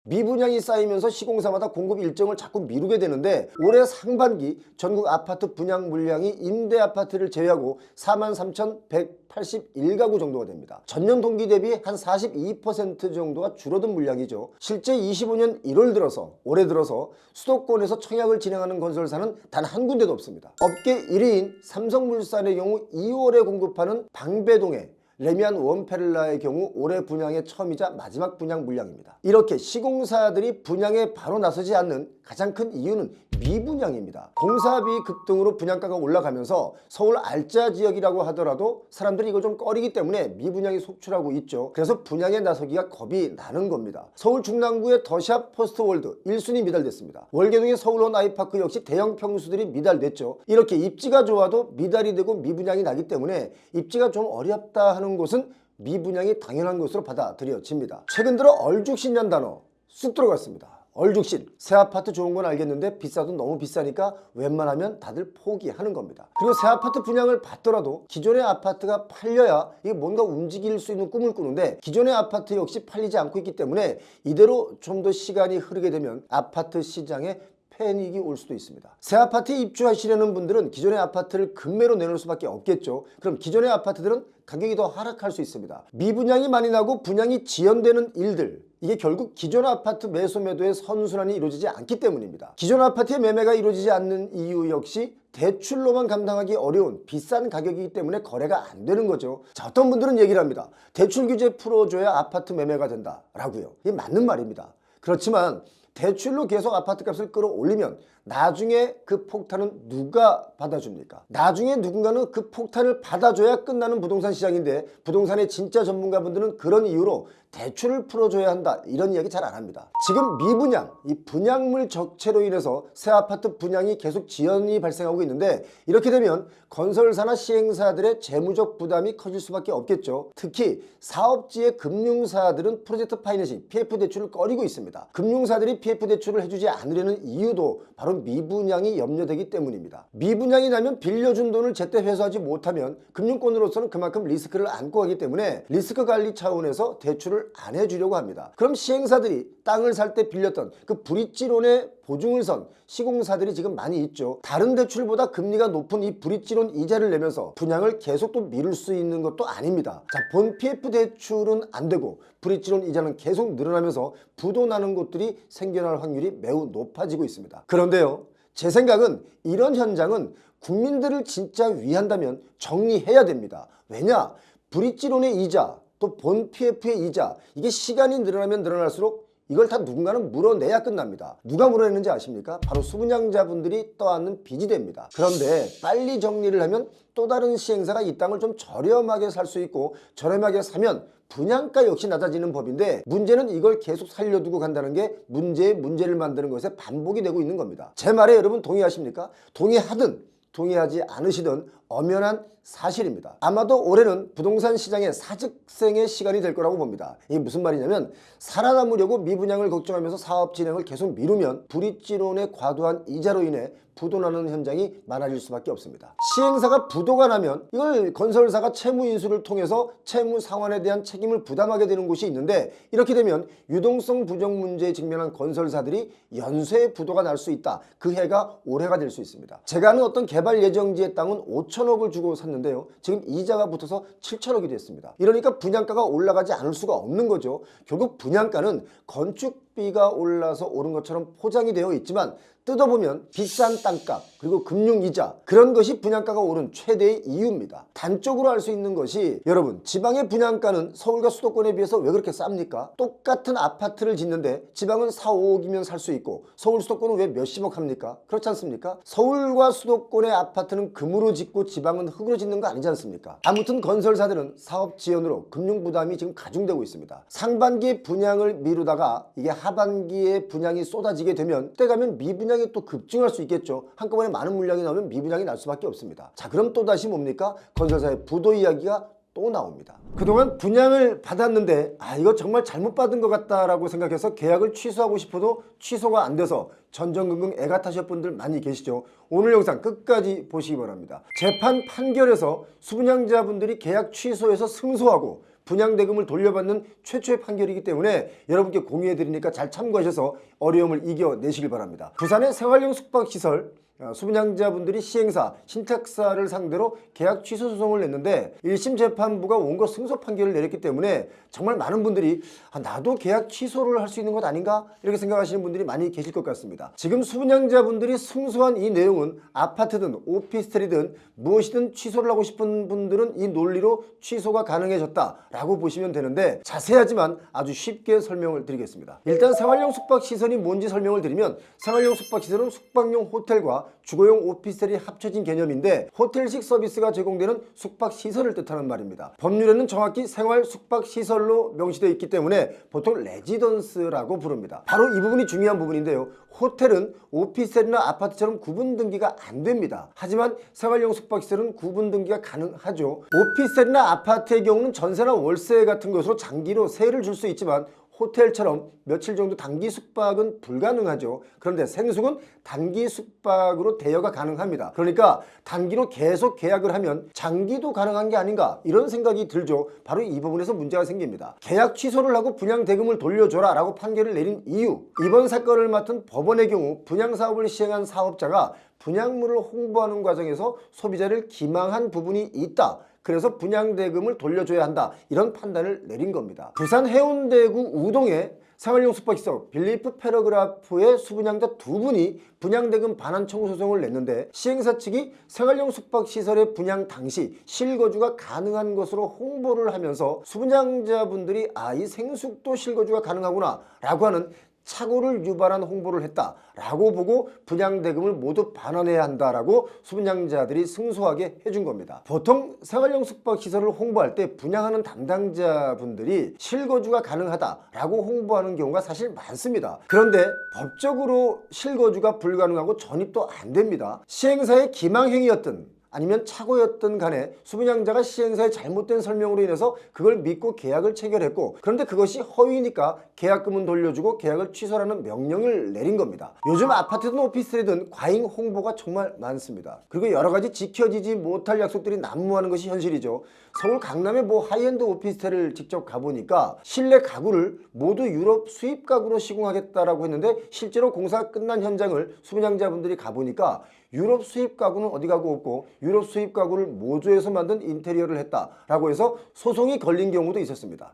미분양이 쌓이면서 시공사마다 공급 일정을 자꾸 미루게 되는데 올해 상반기 전국 아파트 분양 물량이 임대 아파트를 제외하고 43,181가구 정도가 됩니다. 전년 동기 대비 한 42% 정도가 줄어든 물량이죠. 실제 25년 1월 들어서 올해 들어서 수도권에서 청약을 진행하는 건설사는 단 한 군데도 없습니다. 업계 1위인 삼성물산의 경우 2월에 공급하는 방배동에 레미안 원페를라의 경우 올해 분양의 처음이자 마지막 분양 물량입니다. 이렇게 시공사들이 분양에 바로 나서지 않는 가장 큰 이유는 미분양입니다. 공사비 급등으로 분양가가 올라가면서 서울 알짜 지역이라고 하더라도 사람들이 이거 좀 꺼리기 때문에 미분양이 속출하고 있죠. 그래서 분양에 나서기가 겁이 나는 겁니다. 서울 중랑구의 더샵 포스트월드 1순위 미달됐습니다. 월계동의 서울원 아이파크 역시 대형 평수들이 미달됐죠. 이렇게 입지가 좋아도 미달이 되고 미분양이 나기 때문에 입지가 좀 어렵다 하는 곳은 미분양이 당연한 것으로 받아들여집니다. 최근 들어 얼죽신이라는 단어 쑥 들어갔습니다. 얼죽신. 새 아파트 좋은 건 알겠는데 비싸도 너무 비싸니까 웬만하면 다들 포기하는 겁니다. 그리고 새 아파트 분양을 받더라도 기존의 아파트가 팔려야 이게 뭔가 움직일 수 있는 꿈을 꾸는데 기존의 아파트 역시 팔리지 않고 있기 때문에 이대로 좀 더 시간이 흐르게 되면 아파트 시장에 패닉이 올 수도 있습니다. 새 아파트에 입주하시려는 분들은 기존의 아파트를 급매로 내놓을 수밖에 없겠죠. 그럼 기존의 아파트들은 가격이 더 하락할 수 있습니다. 미분양이 많이 나고 분양이 지연되는 일들, 이게 결국 기존 아파트 매수 매도의 선순환이 이루어지지 않기 때문입니다. 기존 아파트의 매매가 이루어지지 않는 이유 역시 대출로만 감당하기 어려운 비싼 가격이기 때문에 거래가 안 되는 거죠. 자, 어떤 분들은 얘기를 합니다. 대출 규제 풀어줘야 아파트 매매가 된다 라고요. 이게 맞는 말입니다. 그렇지만 대출로 계속 아파트 값을 끌어올리면 나중에 그 폭탄은 누가 받아줍니까? 나중에 누군가는 그 폭탄을 받아줘야 끝나는 부동산 시장인데 부동산의 진짜 전문가분들은 그런 이유로 대출을 풀어줘야 한다 이런 이야기 잘 안 합니다. 지금 미분양, 이 분양물 적체로 인해서 새 아파트 분양이 계속 지연이 발생하고 있는데 이렇게 되면 건설사나 시행사들의 재무적 부담이 커질 수밖에 없겠죠. 특히 사업지의 금융사들은 프로젝트 파이낸싱, PF 대출을 꺼리고 있습니다. 금융사들이 PF 대출을 해주지 않으려는 이유도 바로 미분양이 염려되기 때문입니다. 미분양이 나면 빌려준 돈을 제때 회수하지 못하면 금융권으로서는 그만큼 리스크를 안고 가기 때문에 리스크 관리 차원에서 대출을 안 해주려고 합니다. 그럼 시행사들이 땅을 살 때 빌렸던 그 브릿지론의 보증을 선 시공사들이 지금 많이 있죠. 다른 대출보다 금리가 높은 이 브릿지론 이자를 내면서 분양을 계속 또 미룰 수 있는 것도 아닙니다. 자, 본 PF 대출은 안 되고 브릿지론 이자는 계속 늘어나면서 부도 나는 곳들이 생겨날 확률이 매우 높아지고 있습니다. 그런데요, 제 생각은 이런 현장은 국민들을 진짜 위한다면 정리해야 됩니다. 왜냐? 브릿지론의 이자, 또 본 PF의 이자, 이게 시간이 늘어나면 늘어날수록 이걸 다 누군가는 물어내야 끝납니다. 누가 물어내는지 아십니까? 바로 수분양자분들이 떠안는 빚이 됩니다. 그런데 빨리 정리를 하면 또 다른 시행사가 이 땅을 좀 저렴하게 살 수 있고 저렴하게 사면 분양가 역시 낮아지는 법인데 문제는 이걸 계속 살려두고 간다는 게 문제의 문제를 만드는 것에 반복이 되고 있는 겁니다. 제 말에 여러분 동의하십니까? 동의하든 동의하지 않으시든 엄연한 사실입니다. 아마도 올해는 부동산 시장의 사직생의 시간이 될 거라고 봅니다. 이게 무슨 말이냐면 살아남으려고 미분양을 걱정하면서 사업 진행을 계속 미루면 브릿지론의 과도한 이자로 인해 부도나는 현장이 많아질 수밖에 없습니다. 시행사가 부도가 나면 이걸 건설사가 채무 인수를 통해서 채무 상환에 대한 책임을 부담하게 되는 곳이 있는데 이렇게 되면 유동성 부정 문제에 직면한 건설사들이 연쇄 부도가 날 수 있다. 그 해가 올해가 될 수 있습니다. 제가 아는 어떤 개발 예정지의 땅은 5천억을 주고 샀는데요. 지금 이자가 붙어서 7천억이 됐습니다. 이러니까 분양가가 올라가지 않을 수가 없는 거죠. 결국 분양가는 건축비가 올라서 오른 것처럼 포장이 되어 있지만 뜯어보면 비싼 땅값 그리고 금융이자 그런 것이 분양가가 오른 최대의 이유입니다. 단적으로 알 수 있는 것이 여러분 지방의 분양가는 서울과 수도권에 비해서 왜 그렇게 쌉니까? 똑같은 아파트를 짓는데 지방은 4, 5억이면 살 수 있고 서울 수도권은 왜 몇십억 합니까? 그렇지 않습니까? 서울과 수도권의 아파트는 금으로 짓고 지방은 흙으로 짓는 거 아니지 않습니까? 아무튼 건설사들은 사업 지연으로 금융 부담이 지금 가중되고 있습니다. 상반기에 분양을 미루다가 이게 하반기에 분양이 쏟아지게 되면 그때 가면 미분양 또 급증할 수 있겠죠. 한꺼번에 많은 물량이 나오면 미분양이 날 수밖에 없습니다. 자, 그럼 또다시 뭡니까? 건설사의 부도 이야기가 또 나옵니다. 그동안 분양을 받았는데 이거 정말 잘못 받은 것 같다라고 생각해서 계약을 취소하고 싶어도 취소가 안 돼서 전전긍긍 애가 타실 분들 많이 계시죠. 오늘 영상 끝까지 보시기 바랍니다. 재판 판결에서 수분양자분들이 계약 취소해서 승소하고 분양대금을 돌려받는 최초의 판결이기 때문에 여러분께 공유해드리니까 잘 참고하셔서 어려움을 이겨내시길 바랍니다. 부산의 생활용 숙박시설 수분양자분들이 시행사, 신탁사를 상대로 계약 취소 소송을 냈는데 1심 재판부가 원고 승소 판결을 내렸기 때문에 정말 많은 분들이 나도 계약 취소를 할 수 있는 것 아닌가 이렇게 생각하시는 분들이 많이 계실 것 같습니다. 지금 수분양자분들이 승소한 이 내용은 아파트든 오피스텔이든 무엇이든 취소를 하고 싶은 분들은 이 논리로 취소가 가능해졌다라고 보시면 되는데, 자세하지만 아주 쉽게 설명을 드리겠습니다. 일단 생활용 숙박시설이 뭔지 설명을 드리면, 생활용 숙박시설은 숙박용 호텔과 주거용 오피스텔이 합쳐진 개념인데 호텔식 서비스가 제공되는 숙박시설을 뜻하는 말입니다. 법률에는 정확히 생활 숙박시설로 명시되어 있기 때문에 보통 레지던스라고 부릅니다. 바로 이 부분이 중요한 부분인데요. 호텔은 오피스텔이나 아파트처럼 구분 등기가 안 됩니다. 하지만 생활용 숙박시설은 구분 등기가 가능하죠. 오피스텔이나 아파트의 경우는 전세나 월세 같은 것으로 장기로 세를 줄 수 있지만 호텔처럼 며칠 정도 단기 숙박은 불가능하죠. 그런데 생숙은 단기 숙박으로 대여가 가능합니다. 그러니까 단기로 계속 계약을 하면 장기도 가능한 게 아닌가 이런 생각이 들죠. 바로 이 부분에서 문제가 생깁니다. 계약 취소를 하고 분양 대금을 돌려줘라 라고 판결을 내린 이유, 이번 사건을 맡은 법원의 경우 분양사업을 시행한 사업자가 분양물을 홍보하는 과정에서 소비자를 기망한 부분이 있다, 그래서 분양대금을 돌려줘야 한다, 이런 판단을 내린 겁니다. 부산 해운대구 우동의 생활용 숙박시설 빌리프 패러그라프의 수분양자 두 분이 분양대금 반환 청구 소송을 냈는데, 시행사 측이 생활용 숙박시설의 분양 당시 실거주가 가능한 것으로 홍보를 하면서 수분양자분들이 이 생숙도 실거주가 가능하구나 라고 하는 착오를 유발한 홍보를 했다라고 보고 분양대금을 모두 반환해야 한다라고 수분양자들이 승소하게 해준 겁니다. 보통 생활용 숙박시설을 홍보할 때 분양하는 담당자분들이 실거주가 가능하다라고 홍보하는 경우가 사실 많습니다. 그런데 법적으로 실거주가 불가능하고 전입도 안 됩니다. 시행사의 기망행위였든 아니면 착오였든 간에 수분양자가 시행사의 잘못된 설명으로 인해서 그걸 믿고 계약을 체결했고, 그런데 그것이 허위니까 계약금은 돌려주고 계약을 취소하는 명령을 내린 겁니다. 요즘 아파트든 오피스텔이든 과잉 홍보가 정말 많습니다. 그리고 여러 가지 지켜지지 못할 약속들이 난무하는 것이 현실이죠. 서울 강남의 하이엔드 오피스텔을 직접 가보니까 실내 가구를 모두 유럽 수입 가구로 시공하겠다라고 했는데 실제로 공사가 끝난 현장을 수분양자분들이 가보니까 유럽 수입 가구는 어디 가구 없고 유럽 수입 가구를 모조해서 만든 인테리어를 했다라고 해서 소송이 걸린 경우도 있었습니다.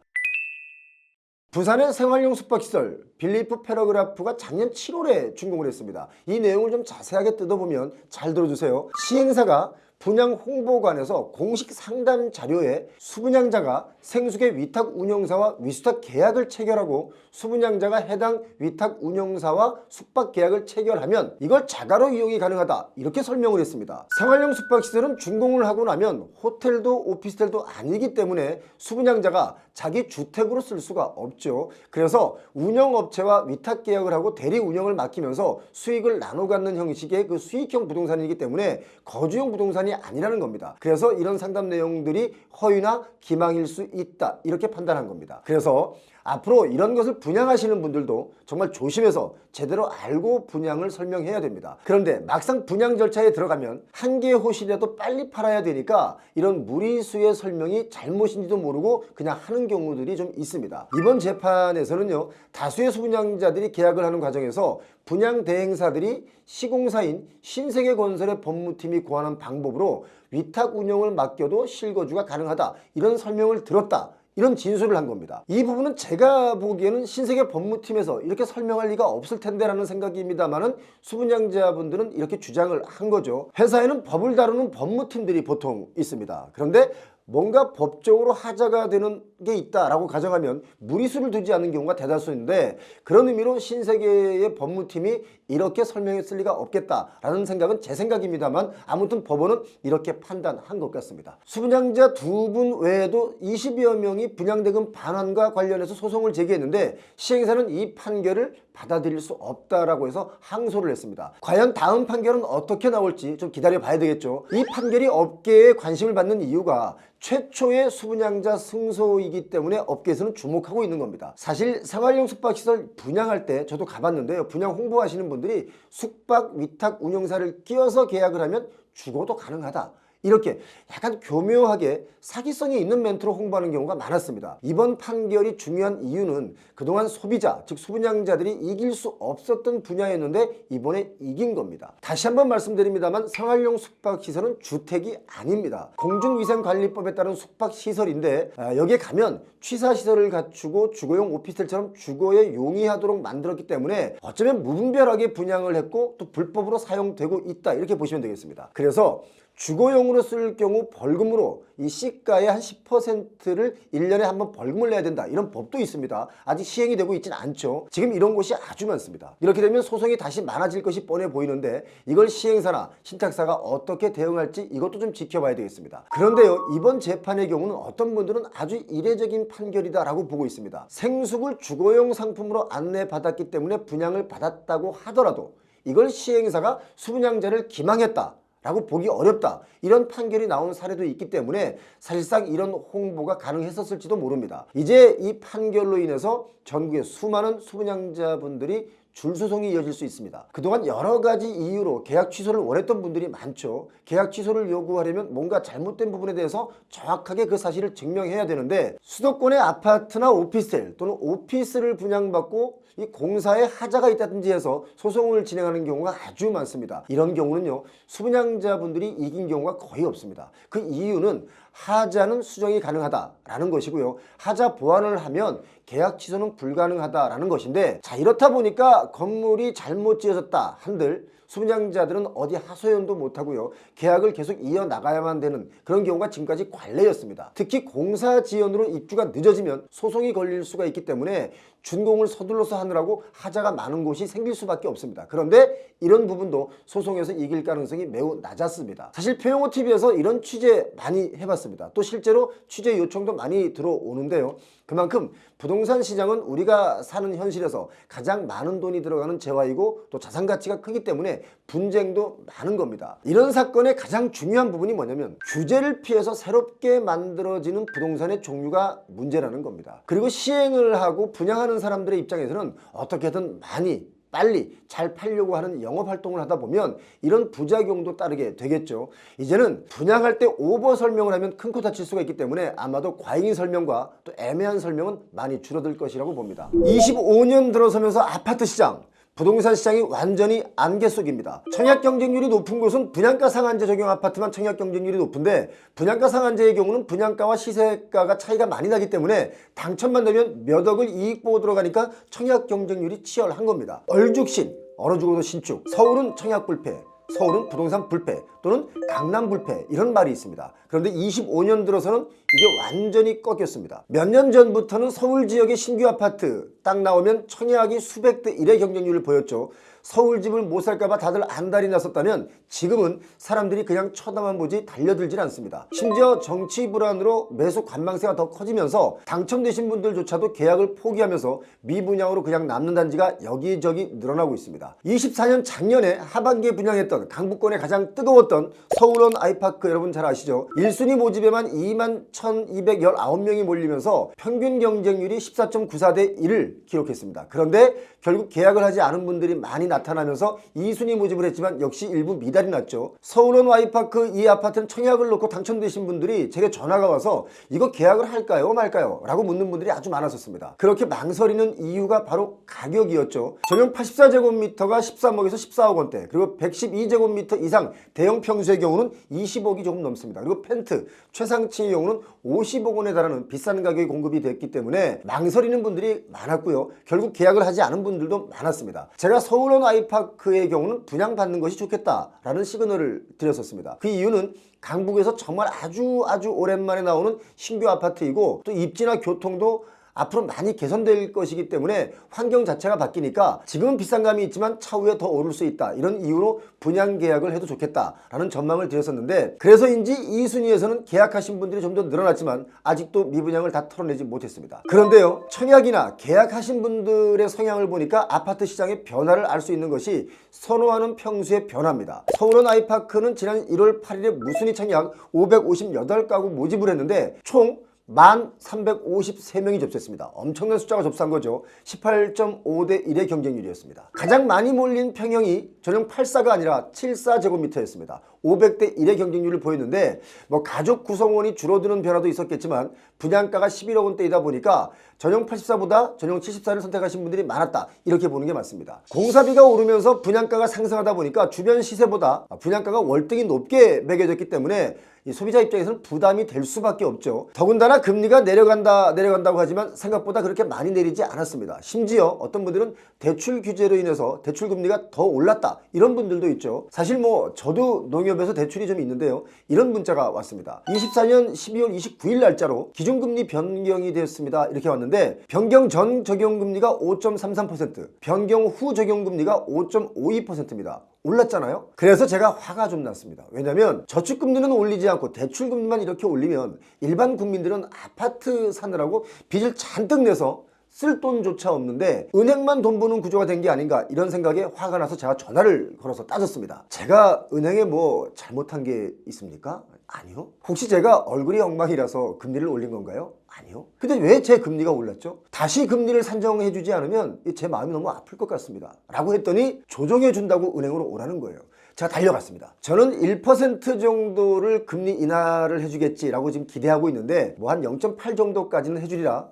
부산의 생활용 숙박시설 빌리프 패러그라프가 작년 7월에 준공을 했습니다. 이 내용을 좀 자세하게 뜯어보면 잘 들어주세요. 시행사가 분양 홍보관에서 공식 상담 자료에 수분양자가 생숙의 위탁 운영사와 위수탁 계약을 체결하고 수분양자가 해당 위탁 운영사와 숙박 계약을 체결하면 이걸 자가로 이용이 가능하다, 이렇게 설명을 했습니다. 생활용 숙박시설은 준공을 하고 나면 호텔도 오피스텔도 아니기 때문에 수분양자가 자기 주택으로 쓸 수가 없죠. 그래서 운영업체와 위탁 계약을 하고 대리 운영을 맡기면서 수익을 나눠 갖는 형식의 그 수익형 부동산이기 때문에 거주용 부동산이 아니라는 겁니다. 그래서 이런 상담 내용들이 허위나 기망일 수 있다, 이렇게 판단한 겁니다. 그래서 앞으로 이런 것을 분양하시는 분들도 정말 조심해서 제대로 알고 분양을 설명해야 됩니다. 그런데 막상 분양 절차에 들어가면 한 개의 호실이라도 빨리 팔아야 되니까 이런 무리수의 설명이 잘못인지도 모르고 그냥 하는 경우들이 좀 있습니다. 이번 재판에서는요, 다수의 수분양자들이 계약을 하는 과정에서 분양 대행사들이 시공사인 신세계건설의 법무팀이 고안한 방법으로 위탁 운영을 맡겨도 실거주가 가능하다, 이런 설명을 들었다, 이런 진술을 한 겁니다. 이 부분은 제가 보기에는 신세계 법무팀에서 이렇게 설명할 리가 없을 텐데 라는 생각입니다만은 수분양자분들은 이렇게 주장을 한 거죠. 회사에는 법을 다루는 법무팀들이 보통 있습니다. 그런데 뭔가 법적으로 하자가 되는 게 있다라고 가정하면 무리수를 두지 않는 경우가 대다수인데, 그런 의미로 신세계의 법무팀이 이렇게 설명했을 리가 없겠다라는 생각은 제 생각입니다만, 아무튼 법원은 이렇게 판단한 것 같습니다. 수분양자 두 분 외에도 20여 명이 분양대금 반환과 관련해서 소송을 제기했는데 시행사는 이 판결을 받아들일 수 없다라고 해서 항소를 했습니다. 과연 다음 판결은 어떻게 나올지 좀 기다려 봐야 되겠죠. 이 판결이 업계에 관심을 받는 이유가 최초의 수분양자 승소이기 때문에 업계에서는 주목하고 있는 겁니다. 사실 생활용 숙박시설 분양할 때 저도 가봤는데요, 분양 홍보하시는 분들이 숙박 위탁 운영사를 끼워서 계약을 하면 주거도 가능하다, 이렇게 약간 교묘하게 사기성이 있는 멘트로 홍보하는 경우가 많았습니다. 이번 판결이 중요한 이유는 그동안 소비자, 즉 소분양자들이 이길 수 없었던 분야였는데 이번에 이긴 겁니다. 다시 한번 말씀드립니다만 생활용 숙박시설은 주택이 아닙니다. 공중위생관리법에 따른 숙박시설인데 여기에 가면 취사시설을 갖추고 주거용 오피스텔처럼 주거에 용이하도록 만들었기 때문에 어쩌면 무분별하게 분양을 했고 또 불법으로 사용되고 있다, 이렇게 보시면 되겠습니다. 그래서 주거용으로 쓸 경우 벌금으로 이 시가의 한 10%를 1년에 한번 벌금을 내야 된다, 이런 법도 있습니다. 아직 시행이 되고 있지는 않죠. 지금 이런 곳이 아주 많습니다. 이렇게 되면 소송이 다시 많아질 것이 뻔해 보이는데 이걸 시행사나 신탁사가 어떻게 대응할지 이것도 좀 지켜봐야 되겠습니다. 그런데요, 이번 재판의 경우는 어떤 분들은 아주 이례적인 판결이다 라고 보고 있습니다. 생숙을 주거용 상품으로 안내받았기 때문에 분양을 받았다고 하더라도 이걸 시행사가 수분양자를 기망했다 라고 보기 어렵다, 이런 판결이 나온 사례도 있기 때문에 사실상 이런 홍보가 가능했었을지도 모릅니다. 이제 이 판결로 인해서 전국의 수많은 수분양자분들이 줄소송이 이어질 수 있습니다. 그동안 여러 가지 이유로 계약 취소를 원했던 분들이 많죠. 계약 취소를 요구하려면 뭔가 잘못된 부분에 대해서 정확하게 그 사실을 증명해야 되는데 수도권의 아파트나 오피스텔 또는 오피스를 분양받고 이 공사에 하자가 있다든지 해서 소송을 진행하는 경우가 아주 많습니다. 이런 경우는요, 수분양자분들이 이긴 경우가 거의 없습니다. 그 이유는 하자는 수정이 가능하다라는 것이고요, 하자 보완을 하면 계약 취소는 불가능하다라는 것인데, 자, 이렇다 보니까 건물이 잘못 지어졌다 한들 수분양자들은 어디 하소연도 못하고요, 계약을 계속 이어나가야만 되는 그런 경우가 지금까지 관례였습니다. 특히 공사 지연으로 입주가 늦어지면 소송이 걸릴 수가 있기 때문에 준공을 서둘러서 하느라고 하자가 많은 곳이 생길 수밖에 없습니다. 그런데 이런 부분도 소송에서 이길 가능성이 매우 낮았습니다. 사실 표용호TV에서 이런 취재 많이 해봤습니다. 또 실제로 취재 요청도 많이 들어오는데요, 그만큼 부동산 시장은 우리가 사는 현실에서 가장 많은 돈이 들어가는 재화이고 또 자산 가치가 크기 때문에 분쟁도 많은 겁니다. 이런 사건의 가장 중요한 부분이 뭐냐면 규제를 피해서 새롭게 만들어지는 부동산의 종류가 문제라는 겁니다. 그리고 시행을 하고 분양하는 사람들의 입장에서는 어떻게든 많이 빨리 잘 팔려고 하는 영업활동을 하다 보면 이런 부작용도 따르게 되겠죠. 이제는 분양할 때 오버 설명을 하면 큰 코 다칠 수가 있기 때문에 아마도 과잉 설명과 또 애매한 설명은 많이 줄어들 것이라고 봅니다. 25년 들어서면서 아파트 시장, 부동산 시장이 완전히 안개 속입니다. 청약 경쟁률이 높은 곳은 분양가 상한제 적용 아파트만 청약 경쟁률이 높은데 분양가 상한제의 경우는 분양가와 시세가가 차이가 많이 나기 때문에 당첨만 되면 몇 억을 이익 보고 들어가니까 청약 경쟁률이 치열한 겁니다. 얼죽신, 얼어 죽어도 신축, 서울은 청약 불패, 서울은 부동산 불패 또는 강남 불패, 이런 말이 있습니다. 그런데 25년 들어서는 이게 완전히 꺾였습니다. 몇 년 전부터는 서울 지역의 신규 아파트 딱 나오면 청약이 수백 대 1의 경쟁률을 보였죠. 서울 집을 못 살까봐 다들 안달이 났었다면 지금은 사람들이 그냥 쳐다만 보지 달려들질 않습니다. 심지어 정치 불안으로 매수 관망세가 더 커지면서 당첨되신 분들조차도 계약을 포기하면서 미분양으로 그냥 남는 단지가 여기저기 늘어나고 있습니다. 24년 작년에 하반기에 분양했던 강북권의 가장 뜨거웠던 서울원 아이파크, 여러분 잘 아시죠? 1순위 모집에만 21,219명이 몰리면서 평균 경쟁률이 14.94대 1을 기록했습니다. 그런데 결국 계약을 하지 않은 분들이 많이 나타나면서 2순위 모집을 했지만 역시 일부 미달이 났죠. 서울원 와이파크 이 아파트는 청약을 놓고 당첨되신 분들이 제게 전화가 와서 이거 계약을 할까요 말까요? 라고 묻는 분들이 아주 많았었습니다. 그렇게 망설이는 이유가 바로 가격이었죠. 전용 84제곱미터가 13억에서 14억 원대, 그리고 112제곱미터 이상 대형 평수의 경우는 20억이 조금 넘습니다. 그리고 펜트 최상층의 경우는 50억 원에 달하는 비싼 가격이 공급이 됐기 때문에 망설이는 분들이 많았고요. 결국 계약을 하지 않은 분들도 많았습니다. 제가 서울원 아이파크의 경우는 분양받는 것이 좋겠다라는 시그널을 드렸었습니다. 그 이유는 강북에서 정말 아주 오랜만에 나오는 신규 아파트이고 또 입지나 교통도 앞으로 많이 개선될 것이기 때문에 환경 자체가 바뀌니까 지금은 비싼 감이 있지만 차후에 더 오를 수 있다, 이런 이유로 분양 계약을 해도 좋겠다라는 전망을 드렸었는데, 그래서인지 2순위에서는 계약하신 분들이 좀 더 늘어났지만 아직도 미분양을 다 털어내지 못했습니다. 그런데요, 청약이나 계약하신 분들의 성향을 보니까 아파트 시장의 변화를 알 수 있는 것이 선호하는 평수의 변화입니다. 서울원 아이파크는 지난 1월 8일에 무순위 청약 558가구 모집을 했는데 총 1,353명이 접수했습니다. 엄청난 숫자가 접수한 거죠. 18.5대 1의 경쟁률이었습니다. 가장 많이 몰린 평형이 전용 84가 아니라 74제곱미터였습니다. 500대 1의 경쟁률을 보였는데 뭐 가족 구성원이 줄어드는 변화도 있었겠지만 분양가가 11억 원대이다 보니까 전용 84보다 전용 74를 선택하신 분들이 많았다, 이렇게 보는 게 맞습니다. 공사비가 오르면서 분양가가 상승하다 보니까 주변 시세보다 분양가가 월등히 높게 매겨졌기 때문에 이 소비자 입장에서는 부담이 될 수밖에 없죠. 더군다나 금리가 내려간다고 하지만 생각보다 그렇게 많이 내리지 않았습니다. 심지어 어떤 분들은 대출 규제로 인해서 대출 금리가 더 올랐다, 이런 분들도 있죠. 사실 뭐 저도 농협에서 대출이 좀 있는데요, 이런 문자가 왔습니다. 24년 12월 29일 날짜로 기준금리 변경이 되었습니다, 이렇게 왔는데 변경 전 적용금리가 5.33%, 변경 후 적용금리가 5.52%입니다. 올랐잖아요. 그래서 제가 화가 좀 났습니다. 왜냐면 저축금리는 올리지 않고 대출금리만 이렇게 올리면 일반 국민들은 아파트 사느라고 빚을 잔뜩 내서 쓸 돈조차 없는데 은행만 돈 버는 구조가 된 게 아닌가, 이런 생각에 화가 나서 제가 전화를 걸어서 따졌습니다. 제가 은행에 뭐 잘못한 게 있습니까? 아니요. 혹시 제가 얼굴이 엉망이라서 금리를 올린 건가요? 아니요. 근데 왜 제 금리가 올랐죠? 다시 금리를 산정해 주지 않으면 제 마음이 너무 아플 것 같습니다 라고 했더니 조정해 준다고 은행으로 오라는 거예요. 제가 달려갔습니다. 저는 1% 정도를 금리 인하를 해주겠지라고 지금 기대하고 있는데 뭐 한 0.8 정도까지는 해주리라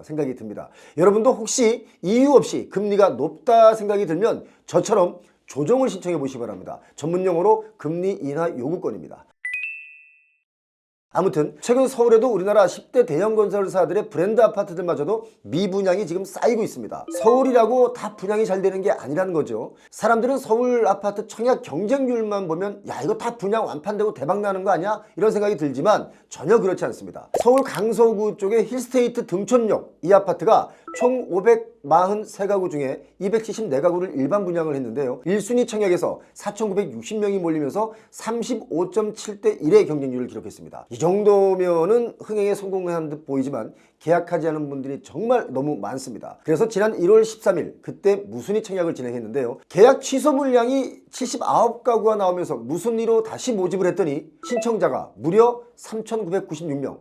생각이 듭니다. 여러분도 혹시 이유 없이 금리가 높다 생각이 들면 저처럼 조정을 신청해 보시기 바랍니다. 전문용어로 금리 인하 요구권입니다. 아무튼 최근 서울에도 우리나라 10대 대형 건설사들의 브랜드 아파트들마저도 미분양이 지금 쌓이고 있습니다. 서울이라고 다 분양이 잘 되는 게 아니라는 거죠. 사람들은 서울 아파트 청약 경쟁률만 보면 야, 이거 다 분양 완판되고 대박 나는 거 아니야? 이런 생각이 들지만 전혀 그렇지 않습니다. 서울 강서구 쪽의 힐스테이트 등촌역, 이 아파트가 총 543가구 중에 274가구를 일반 분양을 했는데요. 1순위 청약에서 4,960명이 몰리면서 35.7대 1의 경쟁률을 기록했습니다. 이 정도면은 흥행에 성공한 듯 보이지만 계약하지 않은 분들이 정말 너무 많습니다. 그래서 지난 1월 13일 그때 무순위 청약을 진행했는데요. 계약 취소 물량이 79가구가 나오면서 무순위로 다시 모집을 했더니 신청자가 무려 3,996명.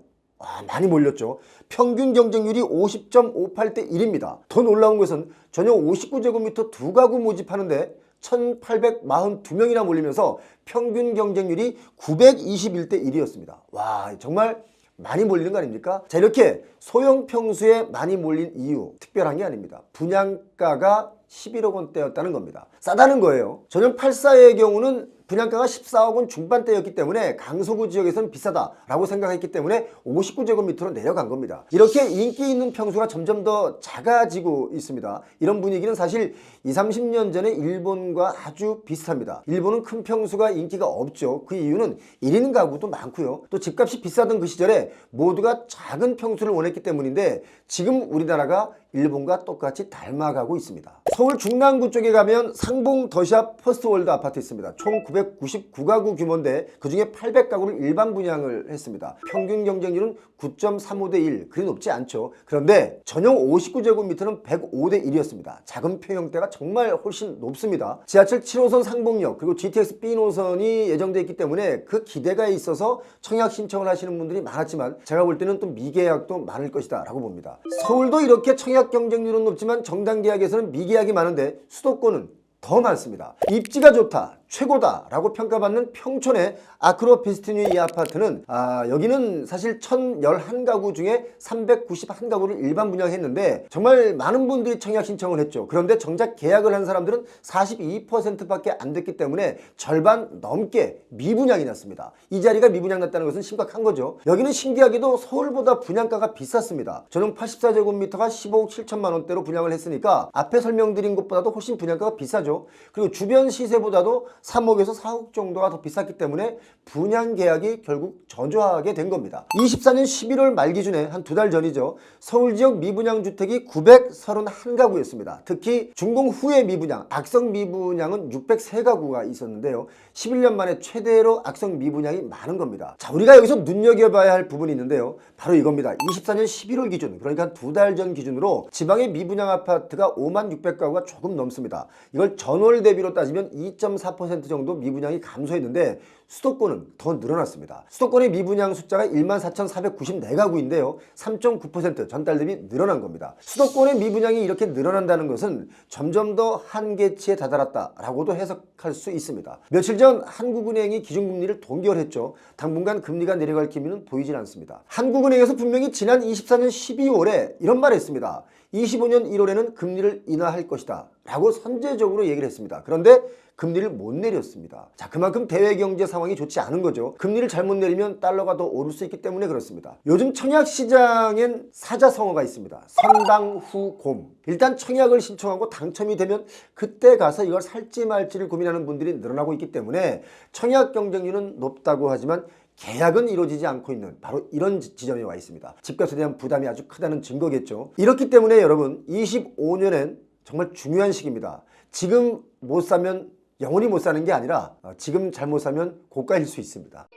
많이 몰렸죠. 평균 경쟁률이 50.58대 1입니다. 더 놀라운 것은 전용 59제곱미터 2가구 모집하는데 1,842명이나 몰리면서 평균 경쟁률이 921대 1이었습니다. 와, 정말 많이 몰리는 거 아닙니까? 자, 이렇게 소형 평수에 많이 몰린 이유 특별한 게 아닙니다. 분양가가 11억 원대였다는 겁니다. 싸다는 거예요. 전용 84의 경우는 분양가가 14억 원 중반대였기 때문에 강서구 지역에서는 비싸다라고 생각했기 때문에 59제곱미터로 내려간 겁니다. 이렇게 인기 있는 평수가 점점 더 작아지고 있습니다. 이런 분위기는 사실 20, 30년 전에 일본과 아주 비슷합니다. 일본은 큰 평수가 인기가 없죠. 그 이유는 1인 가구도 많고요. 또 집값이 비싸던 그 시절에 모두가 작은 평수를 원했기 때문인데 지금 우리나라가 일본과 똑같이 닮아가고 있습니다. 서울 중랑구 쪽에 가면 상봉 더샵 퍼스트월드 아파트 있습니다. 총 999가구 규모인데 그중에 800가구를 일반 분양을 했습니다. 평균 경쟁률은 9.35대 1, 그리 높지 않죠. 그런데 전용 59제곱미터는 105대 1이었습니다. 작은 평형대가 정말 훨씬 높습니다. 지하철 7호선 상봉역 그리고 GTX B 노선이 예정되어 있기 때문에 그 기대가 있어서 청약 신청을 하시는 분들이 많았지만 제가 볼 때는 또 미계약도 많을 것이다 라고 봅니다. 서울도 이렇게 청약 경쟁률은 높지만 정당 계약에서는 미계약이 많은데 수도권은 더 많습니다. 입지가 좋다, 최고다 라고 평가받는 평촌의 아크로피스티뉴 이 아파트는 여기는 사실 1,011가구 중에 391가구를 일반 분양했는데 정말 많은 분들이 청약 신청을 했죠. 그런데 정작 계약을 한 사람들은 42%밖에 안 됐기 때문에 절반 넘게 미분양이 났습니다. 이 자리가 미분양 났다는 것은 심각한 거죠. 여기는 신기하게도 서울보다 분양가가 비쌌습니다. 전용 84제곱미터가 15억 7천만 원대로 분양을 했으니까 앞에 설명드린 것보다도 훨씬 분양가가 비싸죠. 그리고 주변 시세보다도 3억에서 4억 정도가 더 비쌌기 때문에 분양 계약이 결국 저조하게 된 겁니다. 24년 11월 말 기준에 한 2달 전이죠. 서울 지역 미분양 주택이 931가구였습니다. 특히 준공 후의 미분양, 악성 미분양은 603가구가 있었는데요. 11년 만에 최대로 악성 미분양이 많은 겁니다. 자, 우리가 여기서 눈여겨봐야 할 부분이 있는데요. 바로 이겁니다. 24년 11월 기준, 그러니까 한 2달 전 기준으로 지방의 미분양 아파트가 56,000가구가 조금 넘습니다. 이걸 전월 대비로 따지면 2.4% 정도 미분양이 감소했는데 수도권은 더 늘어났습니다. 수도권의 미분양 숫자가 14,494가구인데요. 3.9% 전달 대비 늘어난 겁니다. 수도권의 미분양이 이렇게 늘어난다는 것은 점점 더 한계치에 다다랐다라고도 해석할 수 있습니다. 며칠 전 한국은행이 기준금리를 동결했죠. 당분간 금리가 내려갈 기미는 보이질 않습니다. 한국은행에서 분명히 지난 24년 12월에 이런 말을 했습니다. 25년 1월에는 금리를 인하할 것이다 라고 선제적으로 얘기를 했습니다. 그런데 금리를 못 내렸습니다. 자, 그만큼 대외 경제 상황이 좋지 않은 거죠. 금리를 잘못 내리면 달러가 더 오를 수 있기 때문에 그렇습니다. 요즘 청약 시장엔 사자성어가 있습니다. 선당후곰. 일단 청약을 신청하고 당첨이 되면 그때 가서 이걸 살지 말지를 고민하는 분들이 늘어나고 있기 때문에 청약 경쟁률은 높다고 하지만 계약은 이루어지지 않고 있는 바로 이런 지점에 와 있습니다. 집값에 대한 부담이 아주 크다는 증거겠죠. 이렇기 때문에 여러분 25년엔 정말 중요한 시기입니다. 지금 못 사면 영원히 못 사는 게 아니라 지금 잘못 사면 고가일 수 있습니다.